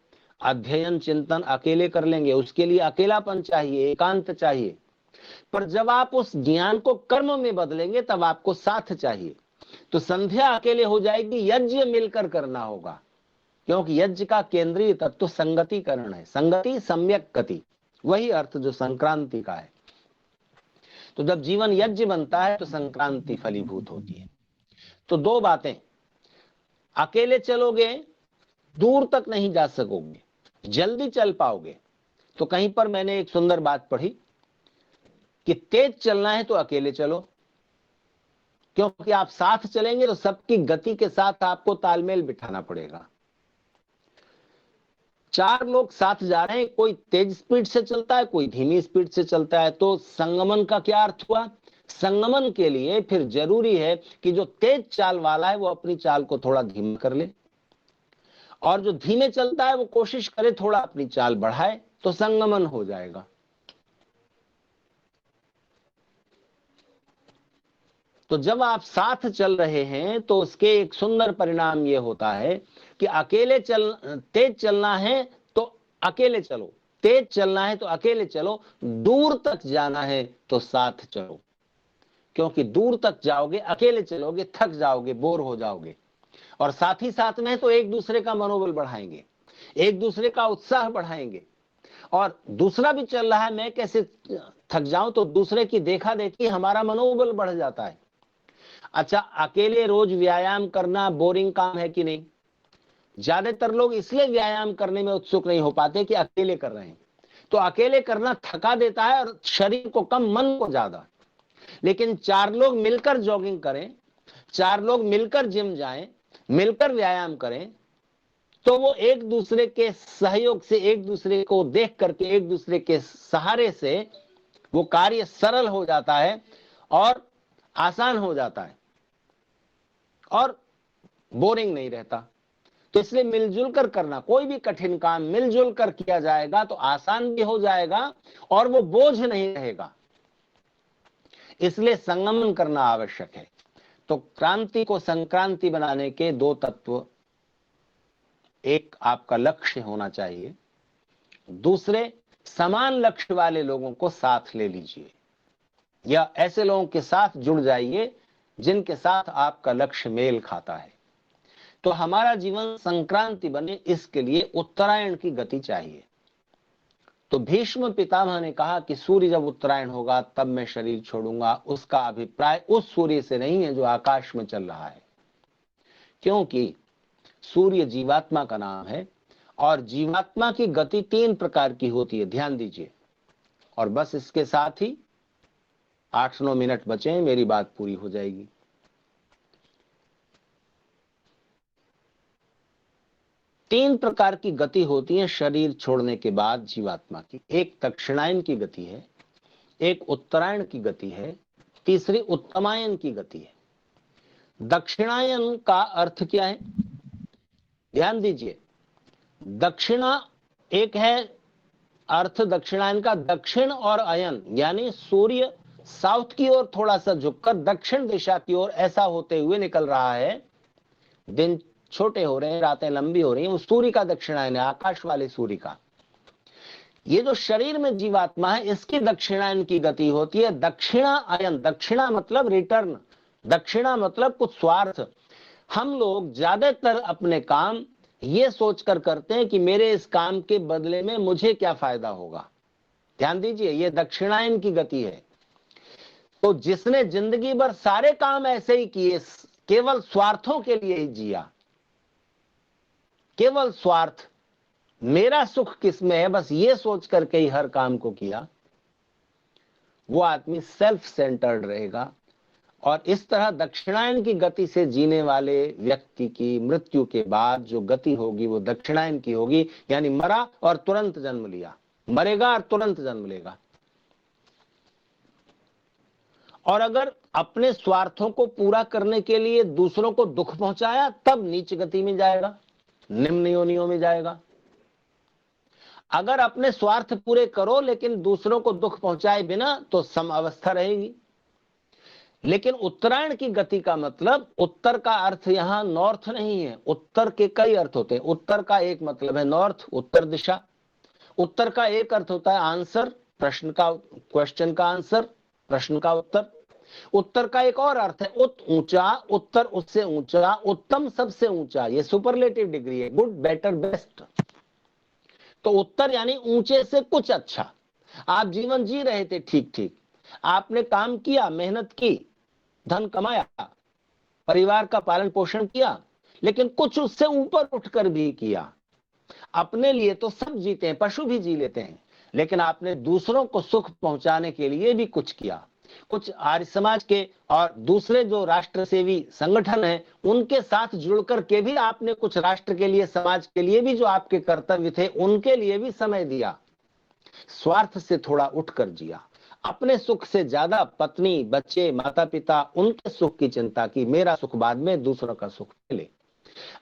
अध्ययन चिंतन अकेले कर लेंगे, उसके लिए अकेलापन चाहिए, एकांत चाहिए। पर जब आप उस ज्ञान को कर्म में बदलेंगे तब आपको साथ चाहिए। तो संध्या अकेले हो जाएगी, यज्ञ मिलकर करना होगा, क्योंकि यज्ञ का केंद्रीय तत्व तो संगतिकरण है, संगति सम्यक गति, वही अर्थ जो संक्रांति का है। तो जब जीवन यज्ञ बनता है तो संक्रांति फलीभूत होती है। तो दो बातें, अकेले चलोगे दूर तक नहीं जा सकोगे, जल्दी चल पाओगे। तो कहीं पर मैंने एक सुंदर बात पढ़ी कि तेज चलना है तो अकेले चलो, क्योंकि आप साथ चलेंगे तो सबकी गति के साथ आपको तालमेल बिठाना पड़ेगा। चार लोग साथ जा रहे हैं, कोई तेज स्पीड से चलता है, कोई धीमी स्पीड से चलता है, तो संगमन का क्या अर्थ हुआ? संगमन के लिए फिर जरूरी है कि जो तेज चाल वाला है वो अपनी चाल को थोड़ा धीमा कर ले, और जो धीमे चलता है वो कोशिश करे थोड़ा अपनी चाल बढ़ाए, तो संगमन हो जाएगा। तो जब आप साथ चल रहे हैं तो उसके एक सुंदर परिणाम ये होता है कि तेज चलना है तो अकेले चलो, तेज चलना है तो अकेले चलो, दूर तक जाना है तो साथ चलो, क्योंकि दूर तक जाओगे अकेले चलोगे थक जाओगे, बोर हो जाओगे, और साथ ही साथ में तो एक दूसरे का मनोबल बढ़ाएंगे, एक दूसरे का उत्साह बढ़ाएंगे। और दूसरा भी चल रहा है, मैं कैसे थक जाऊं, तो दूसरे की देखा देखी हमारा मनोबल बढ़ जाता है। अच्छा, अकेले रोज व्यायाम करना बोरिंग काम है कि नहीं? ज्यादातर लोग इसलिए व्यायाम करने में उत्सुक नहीं हो पाते कि अकेले कर रहे हैं। तो अकेले करना थका देता है, और शरीर को कम मन को ज्यादा। लेकिन चार लोग मिलकर जॉगिंग करें, चार लोग मिलकर जिम जाएं, मिलकर व्यायाम करें, तो वो एक दूसरे के सहयोग से, एक दूसरे को देख करके, एक दूसरे के सहारे से वो कार्य सरल हो जाता है और आसान हो जाता है और बोरिंग नहीं रहता। तो इसलिए मिलजुल कर करना, कोई भी कठिन काम मिलजुल कर किया जाएगा तो आसान भी हो जाएगा और वो बोझ नहीं रहेगा। इसलिए संगमन करना आवश्यक है। तो क्रांति को संक्रांति बनाने के दो तत्व, एक आपका लक्ष्य होना चाहिए, दूसरे समान लक्ष्य वाले लोगों को साथ ले लीजिए, या ऐसे लोगों के साथ जुड़ जाइए जिनके साथ आपका लक्ष्य मेल खाता है। तो हमारा जीवन संक्रांति बने, इसके लिए उत्तरायण की गति चाहिए। तो भीष्म पितामह ने कहा कि सूर्य जब उत्तरायण होगा तब मैं शरीर छोड़ूंगा। उसका अभिप्राय उस सूर्य से नहीं है जो आकाश में चल रहा है, क्योंकि सूर्य जीवात्मा का नाम है और जीवात्मा की गति तीन प्रकार की होती है, ध्यान दीजिए। और बस इसके साथ ही 8-9 मिनट बचे हैं, मेरी बात पूरी हो जाएगी। तीन प्रकार की गति होती है शरीर छोड़ने के बाद जीवात्मा की। एक दक्षिणायन की गति है, एक उत्तरायण की गति है, तीसरी उत्तमायन की गति है। दक्षिणायन का अर्थ क्या है? ध्यान दीजिए, दक्षिणा एक है अर्थ दक्षिणायन का, दक्षिण और अयन, यानी सूर्य साउथ की ओर थोड़ा सा झुककर दक्षिण दिशा की ओर ऐसा होते हुए निकल रहा है दिन छोटे हो रहे हैं, रातें लंबी हो रही हैं, वो सूर्य का दक्षिणायन है, आकाश वाले सूर्य का। ये जो शरीर में जीवात्मा है, इसकी दक्षिणायन की गति होती है दक्षिणा अयन। दक्षिणा मतलब रिटर्न, दक्षिणा मतलब कुछ स्वार्थ। हम लोग ज्यादातर अपने काम ये सोचकर करते हैं कि मेरे इस काम के बदले में मुझे क्या फायदा होगा। ध्यान दीजिए, ये दक्षिणायन की गति है। तो जिसने जिंदगी भर सारे काम ऐसे ही किए, केवल स्वार्थों के लिए ही जिया, केवल स्वार्थ, मेरा सुख किसमें है, बस ये सोच करके ही हर काम को किया, वो आदमी सेल्फ सेंटर्ड रहेगा। और इस तरह दक्षिणायन की गति से जीने वाले व्यक्ति की मृत्यु के बाद जो गति होगी वो दक्षिणायन की होगी, यानी मरा और तुरंत जन्म लिया, मरेगा और तुरंत जन्म लेगा। और अगर अपने स्वार्थों को पूरा करने के लिए दूसरों को दुख पहुंचाया, तब नीच गति में जाएगा, निम्न योनियों में जाएगा। अगर अपने स्वार्थ पूरे करो लेकिन दूसरों को दुख पहुंचाए बिना, तो सम अवस्था रहेगी। लेकिन उत्तरायण की गति का मतलब, उत्तर का अर्थ यहां नॉर्थ नहीं है, उत्तर के कई अर्थ होते हैं। उत्तर का एक मतलब है नॉर्थ, उत्तर दिशा। उत्तर का एक अर्थ होता है आंसर, प्रश्न का, क्वेश्चन का आंसर, प्रश्न का उत्तर। उत्तर का एक और अर्थ है ऊंचा, उत्तर उससे ऊंचा, उत्तम सबसे ऊंचा, ये सुपरलेटिव डिग्री है, गुड, बेटर, बेस्ट। तो उत्तर यानी ऊंचे से कुछ अच्छा। आप जीवन जी रहे थे ठीक ठीक, आपने काम किया, मेहनत की, धन कमाया, परिवार का पालन पोषण किया, लेकिन कुछ उससे ऊपर उठकर भी किया। अपने लिए तो सब जीते हैं, पशु भी जी लेते हैं, लेकिन आपने दूसरों को सुख पहुंचाने के लिए भी कुछ किया। कुछ आर्य समाज के और दूसरे जो राष्ट्र सेवी संगठन हैं, उनके साथ जुड़कर के भी आपने कुछ राष्ट्र के लिए, समाज के लिए भी जो आपके कर्तव्य थे, उनके लिए भी समय दिया। स्वार्थ से थोड़ा उठकर जिया, अपने सुख से ज्यादा पत्नी, बच्चे, माता पिता, उनके सुख की चिंता की, मेरा सुख बाद में, दूसरों का सुख पहले।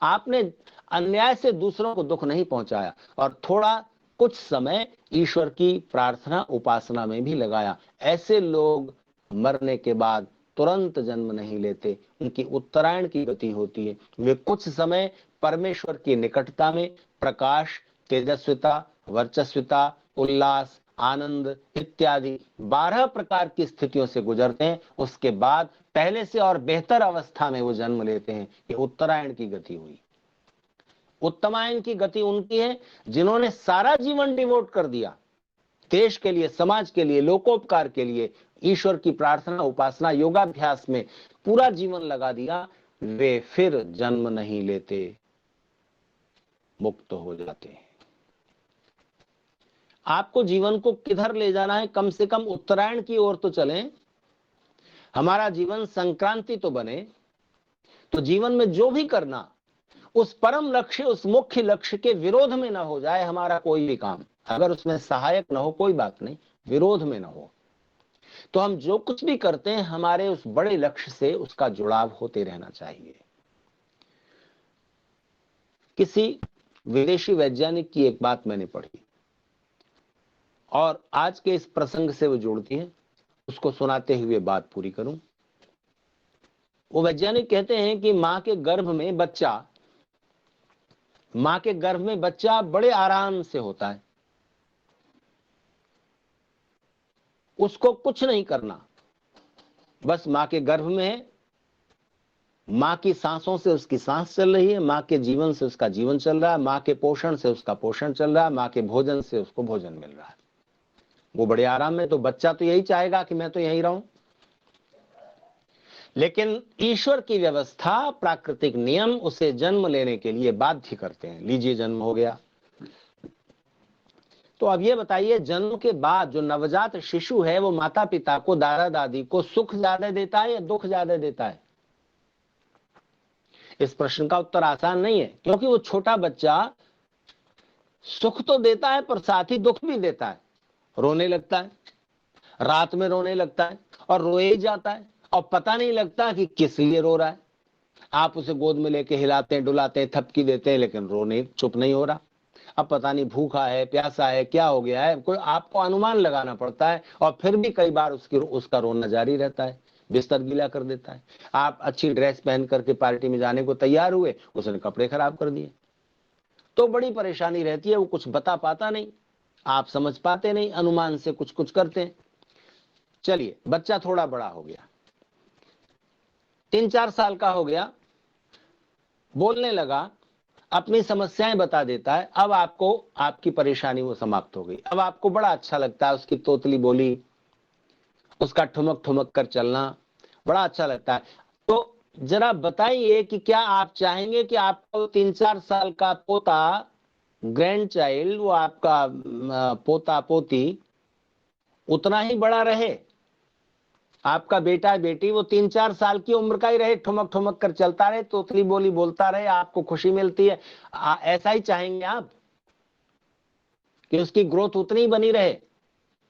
आपने अन्याय से दूसरों को दुख नहीं पहुंचाया, और थोड़ा कुछ समय ईश्वर की प्रार्थना उपासना में भी लगाया। ऐसे लोग मरने के बाद तुरंत जन्म नहीं लेते, उनकी उत्तरायण की गति होती है। वे कुछ समय परमेश्वर की निकटता में प्रकाश, तेजस्विता, वर्चस्विता, उल्लास, आनंद इत्यादि 12 प्रकार की स्थितियों से गुजरते हैं। उसके बाद पहले से और बेहतर अवस्था में वो जन्म लेते हैं। ये उत्तरायण की गति हुई। उत्तमायन की गति उनकी है जिन्होंने सारा जीवन डिवोट कर दिया देश के लिए, समाज के लिए, लोकोपकार के लिए, ईश्वर की प्रार्थना उपासना योगाभ्यास में पूरा जीवन लगा दिया। वे फिर जन्म नहीं लेते, मुक्त हो जाते हैं। आपको जीवन को किधर ले जाना है, कम से कम उत्तरायण की ओर तो चलें। हमारा जीवन संक्रांति तो बने, तो जीवन में जो भी करना उस परम लक्ष्य, उस मुख्य लक्ष्य के विरोध में ना हो जाए हमारा कोई भी काम। अगर उसमें सहायक ना हो कोई बात नहीं, विरोध में ना हो, तो हम जो कुछ भी करते हैं हमारे उस बड़े लक्ष्य से उसका जुड़ाव होते रहना चाहिए। किसी विदेशी वैज्ञानिक की एक बात मैंने पढ़ी और आज के इस प्रसंग से वो जुड़ती है, उसको सुनाते हुए बात पूरी करूं। वो वैज्ञानिक कहते हैं कि मां के गर्भ में बच्चा बड़े आराम से होता है, उसको कुछ नहीं करना, बस मां के गर्भ में है, मां की सांसों से उसकी सांस चल रही है, मां के जीवन से उसका जीवन चल रहा है, मां के पोषण से उसका पोषण चल रहा है, मां के भोजन से उसको भोजन मिल रहा है। वो बड़े आराम में, तो बच्चा तो यही चाहेगा कि मैं तो यहीं रहूं। लेकिन ईश्वर की व्यवस्था, प्राकृतिक नियम उसे जन्म लेने के लिए बाध्य करते हैं। लीजिए जन्म हो गया। तो अब ये बताइए, जन्म के बाद जो नवजात शिशु है वो माता पिता को, दादा दादी को सुख ज्यादा देता है या दुख ज्यादा देता है? इस प्रश्न का उत्तर आसान नहीं है, क्योंकि वो छोटा बच्चा सुख तो देता है पर साथ ही दुख भी देता है। रोने लगता है, रात में रोने लगता है और रोए ही जाता है, और पता नहीं लगता कि किस लिए रो रहा है। आप उसे गोद में लेके हिलाते हैं, डुलाते हैं, थपकी देते हैं, लेकिन रोने चुप नहीं हो रहा। अब पता नहीं भूखा है, प्यासा है, क्या हो गया है, कोई आपको अनुमान लगाना पड़ता है, और फिर भी कई बार उसका रोना जारी रहता है। बिस्तर गीला कर देता है। आप अच्छी ड्रेस पहन करके पार्टी में जाने को तैयार हुए, उसने कपड़े खराब कर दिए। तो बड़ी परेशानी रहती है, वो कुछ बता पाता नहीं, आप समझ पाते नहीं, अनुमान से कुछ कुछ करते हैं। चलिए, बच्चा थोड़ा बड़ा हो गया, 3-4 साल का हो गया, बोलने लगा, अपनी समस्याएं बता देता है। अब आपको आपकी परेशानी वो समाप्त हो गई। अब आपको बड़ा अच्छा लगता है, उसकी तोतली बोली, उसका ठुमक ठुमक कर चलना बड़ा अच्छा लगता है। तो जरा बताइए कि क्या आप चाहेंगे कि आपको 3-4 साल का पोता, ग्रैंड चाइल्ड, वो आपका पोता पोती उतना ही बड़ा रहे? आपका बेटा बेटी वो 3-4 साल की उम्र का ही रहे, ठुमक ठुमक कर चलता रहे, तोतली बोली बोलता रहे, आपको खुशी मिलती है? ऐसा ही चाहेंगे आप कि उसकी ग्रोथ उतनी ही बनी रहे?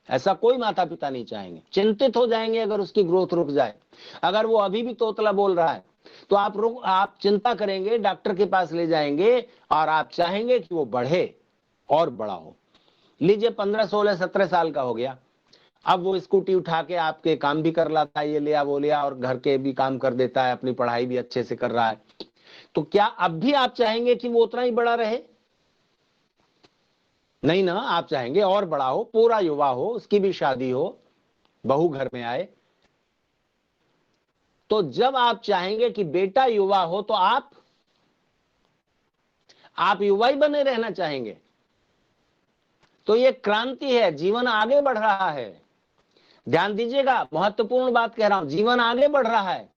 ऐसा कोई माता पिता नहीं चाहेंगे, चिंतित हो जाएंगे अगर उसकी ग्रोथ रुक जाए। अगर वो अभी भी तोतला बोल रहा है तो आप चिंता करेंगे, डॉक्टर के पास ले जाएंगे और आप चाहेंगे कि वो बढ़े और बड़ा हो। लीजिए 15, 16, 17 साल का हो गया, अब वो स्कूटी उठा के आपके काम भी कर लाता है, ये लिया वो लिया, और घर के भी काम कर देता है, अपनी पढ़ाई भी अच्छे से कर रहा है। तो क्या अब भी आप चाहेंगे कि वो उतना ही बड़ा रहे? नहीं ना, आप चाहेंगे और बड़ा हो, पूरा युवा हो, उसकी भी शादी हो, बहू घर में आए। तो जब आप चाहेंगे कि बेटा युवा हो तो आप युवा ही बने रहना चाहेंगे। तो ये क्रांति है, जीवन आगे बढ़ रहा है। ध्यान दीजिएगा, महत्वपूर्ण बात कह रहा हूं, जीवन आगे बढ़ रहा है।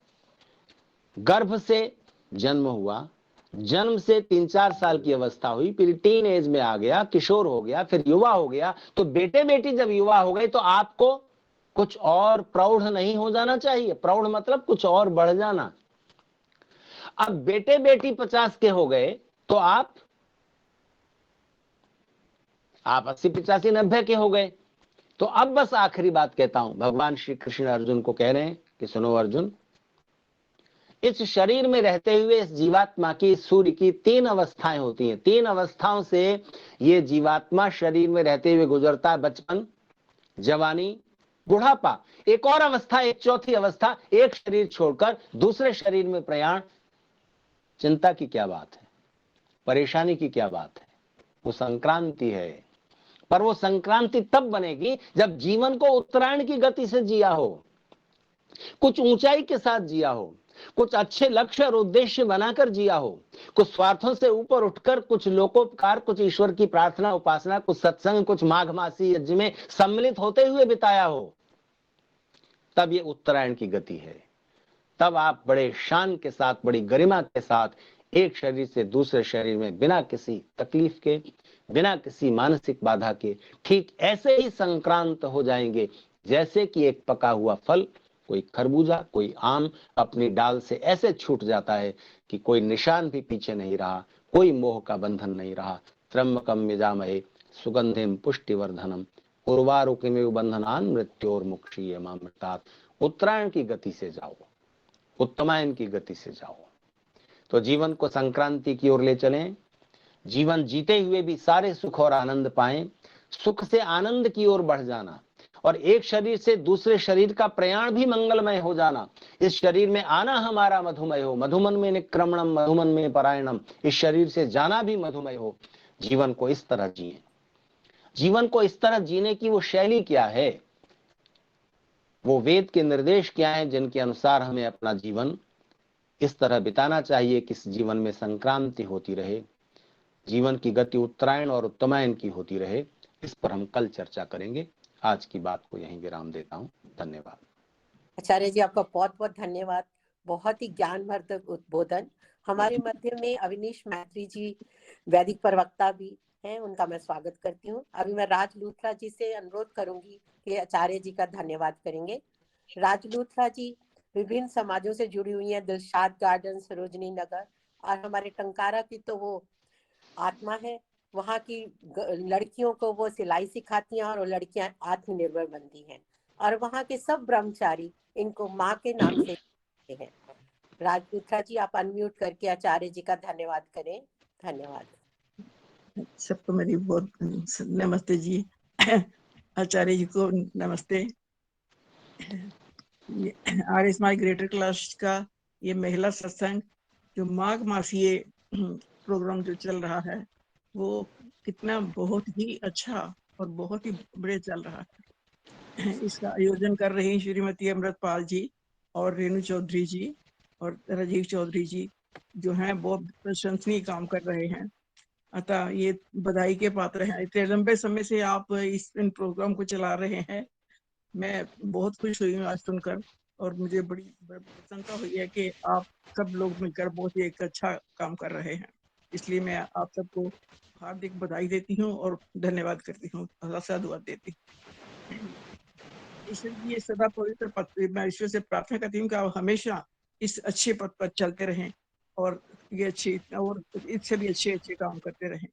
गर्भ से जन्म हुआ, जन्म से 3-4 साल की अवस्था हुई, फिर टीन एज में आ गया, किशोर हो गया, फिर युवा हो गया। तो बेटे बेटी जब युवा हो गए तो आपको कुछ और प्रौढ़ नहीं हो जाना चाहिए? प्रौढ़ मतलब कुछ और बढ़ जाना। अब बेटे बेटी 50 के हो गए तो आप 80, 85, 90 के हो गए। तो अब बस आखिरी बात कहता हूं, भगवान श्री कृष्ण अर्जुन को कह रहे हैं कि सुनो अर्जुन, इस शरीर में रहते हुए इस जीवात्मा की, सूर्य की 3 अवस्थाएं होती हैं। 3 अवस्थाओं से ये जीवात्मा शरीर में रहते हुए गुजरता है, बचपन, जवानी, बुढ़ापा। एक और अवस्था, एक चौथी अवस्था, एक शरीर छोड़कर दूसरे शरीर में प्रयाण। चिंता की क्या बात है, परेशानी की क्या बात है? वो संक्रांति है। पर वो संक्रांति तब बनेगी जब जीवन को उत्तरायण की गति से जिया हो, कुछ ऊंचाई के साथ जिया हो, कुछ अच्छे लक्ष्य और उद्देश्य बनाकर जिया हो, कुछ स्वार्थों से ऊपर उठकर कुछ लोकोपकार, कुछ ईश्वर की प्रार्थना उपासना, कुछ सत्संग, कुछ माघ मासी यज्ञ में सम्मिलित होते हुए बिताया हो। तब ये उत्तरायण की गति है। तब आप बड़े शान के साथ, बड़ी गरिमा के साथ एक शरीर से दूसरे शरीर में बिना किसी तकलीफ के, बिना किसी मानसिक बाधा के ठीक ऐसे ही संक्रांत हो जाएंगे जैसे कि एक पका हुआ फल, कोई खरबूजा, कोई आम अपनी डाल से ऐसे छूट जाता है कि कोई निशान भी पीछे नहीं रहा, कोई मोह का बंधन नहीं रहा। त्र्यंबकम यजामहे सुगंधिम पुष्टिवर्धनम उर्वारुकमेव बंधनान मृत्योर्मुक्षीयमामृतात्। उत्तरायण की गति से जाओ, उत्तरायण की गति से जाओ। तो जीवन को संक्रांति की ओर ले चलें, जीवन जीते हुए भी सारे सुख और आनंद पाएं, सुख से आनंद की ओर बढ़ जाना, और एक शरीर से दूसरे शरीर का प्रयाण भी मंगलमय हो जाना। इस शरीर में आना हमारा मधुमय हो, मधुमन में निक्रमणम मधुमन में परायणम। इस शरीर से जाना भी मधुमय हो। जीवन को इस तरह जिए। जीवन को इस तरह जीने की वो शैली क्या है, वो वेद के निर्देश क्या हैं जिनके अनुसार हमें अपना जीवन इस तरह बिताना चाहिए कि इस जीवन में संक्रांति होती रहे, जीवन की गति उत्तरायण और उत्तमायन की होती रहे। इस पर हम कल चर्चा करेंगे। आज की बात को यहीं विराम देता हूं। धन्यवाद। आचार्य जी, आपका बहुत बहुत धन्यवाद। बहुत ही ज्ञानवर्धक उद्बोधन। हमारे मध्य में अविनीश मैत्री जी वैदिक प्रवक्ता भी हैं, उनका मैं स्वागत करती हूँ। अभी मैं राज लूथरा जी से अनुरोध करूंगी कि आचार्य जी का धन्यवाद करेंगे। राज लूथरा जी विभिन्न समाजों से जुड़ी हुई हैं, दिलशाद गार्डन, सरोजनी नगर, और हमारे टंकारा की तो वो आत्मा है। वहाँ की लड़कियों को वो सिलाई सिखाती हैं और वो लड़कियां आत्मनिर्भर बनती हैं, और वहाँ के सब ब्रह्मचारी इनको माँ के नाम से कहते हैं। राजपूत्रा जी, आप अनम्यूट करके आचार्य जी का धन्यवाद करें। धन्यवाद। सबको मेरी बहुत नमस्ते जी। आचार्य जी को नमस्ते। आर एस माई ग्रेटर क्लास का ये महिला सत्संग जो माघ मासीय प्रोग्राम जो चल रहा है वो कितना बहुत ही अच्छा और बहुत ही बड़े चल रहा है। इसका आयोजन कर रही हैं श्रीमती अमृतपाल जी और रेणु चौधरी जी और राजीव चौधरी जी, जो हैं बहुत प्रशंसनीय काम कर रहे हैं। अतः ये बधाई के पात्र हैं। इतने लंबे समय से आप इन प्रोग्राम को चला रहे हैं। मैं बहुत खुश हुई हूँ आज सुनकर, और मुझे बड़ी प्रसन्नता हुई है कि आप सब लोग मिलकर बहुत ही एक अच्छा काम कर रहे हैं। इसलिए मैं आप सबको हार्दिक बधाई देती हूँ और धन्यवाद करती हूँ, साधुवाद देती हूँ। ईश्वर की ये सदा पवित्र पद, मैं ईश्वर से प्रार्थना करती हूँ कि आप हमेशा इस अच्छे पद पर चलते रहें और ये अच्छे और इससे भी अच्छे अच्छे काम करते रहें।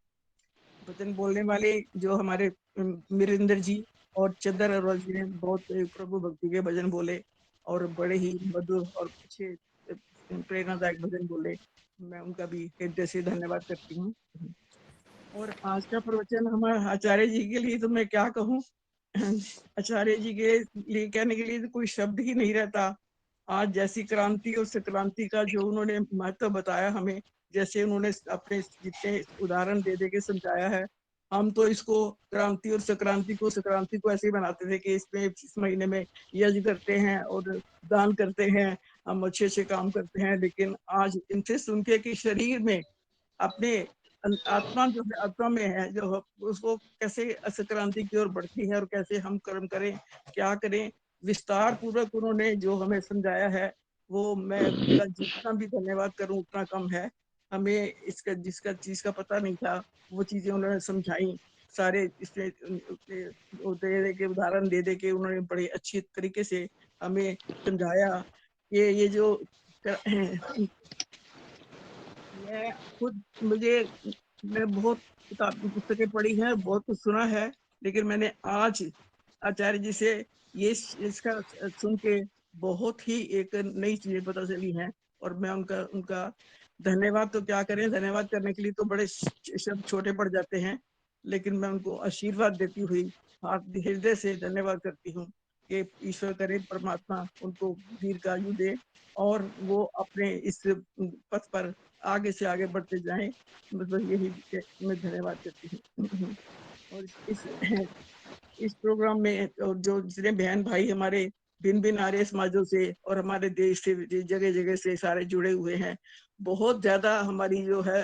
वचन बोलने वाले जो हमारे वीरेंद्र जी और चंदर अरोड़ा जी ने बहुत प्रभु भक्ति के भजन बोले और बड़े ही मधुर और अच्छे प्रेरणादायक भजन बोले। मैं उनका भी हृदय से धन्यवाद करती हूँ। और आज का प्रवचन हमारे आचार्य जी के लिए तो मैं क्या कहूँ, आचार्य जी के लिए कहने के लिए तो कोई शब्द ही नहीं रहता। आज जैसी क्रांति और संक्रांति का जो उन्होंने महत्व बताया हमें, जैसे उन्होंने अपने जितने उदाहरण दे दे के समझाया है, हम तो इसको क्रांति और संक्रांति को ऐसे ही बनाते थे कि इसमें इस महीने में यज्ञ करते हैं और दान करते हैं, हम अच्छे अच्छे काम करते हैं। लेकिन आज इनसे सुन के कि शरीर में अपने आत्मा जो है आत्मा में है जो उसको कैसे संक्रांति की ओर बढ़ती है और कैसे हम कर्म करें, क्या करें, विस्तार पूर्वक उन्होंने जो हमें समझाया है, वो मैं उनका जितना भी धन्यवाद करूं उतना कम है। हमें इसका जिसका चीज का पता नहीं था वो चीजें उन्होंने समझाई। सारे इसमें दे के उदाहरण दे दे के उन्होंने बड़े अच्छी तरीके से हमें समझाया कि ये जो मैं खुद मैं बहुत पुस्तकें पढ़ी हैं, बहुत कुछ सुना है, लेकिन मैंने आज आचार्य जी से ये इसका सुन के बहुत ही एक नई चीजें पता चली हैं। और मैं उनका उनका धन्यवाद तो क्या करें, धन्यवाद करने के लिए तो बड़े शब्द छोटे पड़ जाते हैं, लेकिन मैं उनको आशीर्वाद देती हुई हृदय से धन्यवाद करती हूँ कि ईश्वर करे परमात्मा उनको दीर्घायु दे और वो अपने इस पथ पर आगे से आगे बढ़ते जाएं। मतलब यही मैं धन्यवाद करती हूँ। और इस प्रोग्राम में और जो जितने बहन भाई हमारे भिन्न भिन्न आर्य समाजों से और हमारे देश से जगह जगह से सारे जुड़े हुए हैं, बहुत ज्यादा हमारी जो है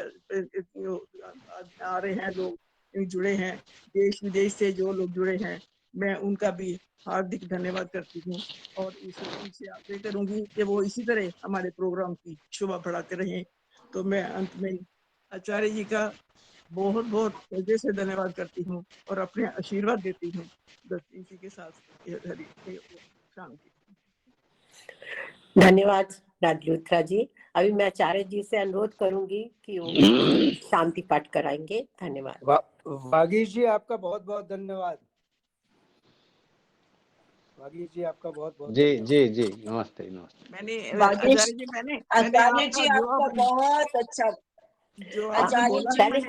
आ रहे हैं लोग जुड़े हैं, देश विदेश से जो लोग जुड़े हैं, मैं उनका भी हार्दिक धन्यवाद करती हूँ। और ईश्वर जी से आग्रह करूंगी कि वो इसी तरह हमारे प्रोग्राम की शोभा बढ़ाते रहें। तो मैं अंत में आचार्य जी का बहुत बहुत हृदय से धन्यवाद करती हूँ और अपने आशीर्वाद देती हूँ। बस इसी के साथ शांति। धन्यवाद राजलूथरा जी। अभी मैं आचार्य जी से अनुरोध करूंगी कि वो शांति पाठ कराएंगे। धन्यवाद। वागीश जी आपका बहुत बहुत धन्यवाद। वागीश जी आपका बहुत बहुत जी जी जी नमस्ते नमस्ते। मैंने आचार्य जी मैंने आपका बहुत अच्छा जो आपने बोला है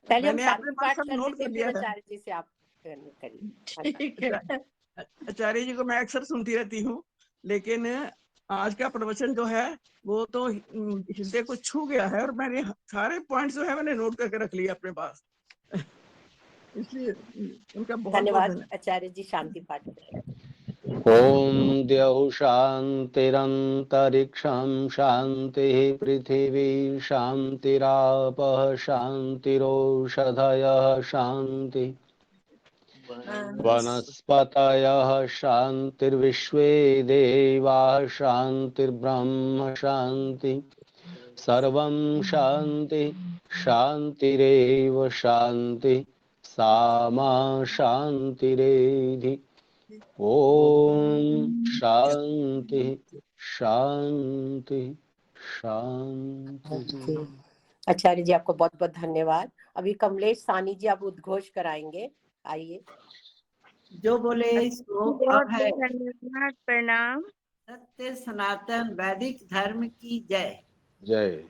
पहले हम मैंने शांति अपने पास पाठ सब कर नोट लेते कर हैं, लिया फिर है। आचार्य जी से आप करिए। ठीक है, आचार्य जी को मैं अक्सर सुनती रहती हूँ, लेकिन आज का प्रवचन जो है वो तो हृदय को छू गया है और मैंने सारे पॉइंट्स जो है मैंने नोट करके रख लिया अपने पास। इसलिए उनका बहुत बहुत धन्यवाद। धन्यवाद। आचार्य जी शांति पाठ करें। ओम द्यौः शान्तिरन्तरिक्षं शान्तिः पृथिवी शान्तिरापः शान्तिरोषधयः शान्तिः वनस्पतयः शान्तिर्विश्वे देवाः शान्तिर्ब्रह्म शान्तिः सर्वं शान्ति शान्तिरेव शान्तिः सामा शान्तिरेधि। ओम शांति शांति शांति। आचार्य जी आपको बहुत बहुत धन्यवाद। अभी कमलेश सानी जी आप उद्घोष कराएंगे, आइए। जो बोले सो अब है। धन्यवाद, प्रणाम। सत्य सनातन वैदिक धर्म की जय। जय।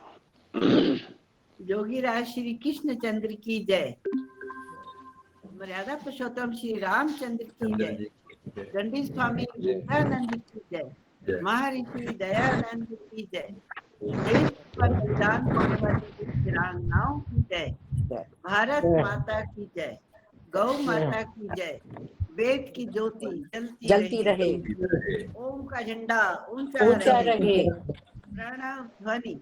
योगीराज श्री कृष्ण चंद्र की जय। मर्यादा पुरुषोत्तम श्री रामचंद्र की जय। दंडी स्वामी विद्यानंद की जय, महर्षि दयानंद की जय, देश पर बलिदान होने वाली वीरांगनाओं की जय, भारत माता की जय, गौ माता की जय, वेद की ज्योति जलती रहे, ओम का झंडा ऊंचा ऊंचा रहे, रहे, प्रणाम ध्वनि।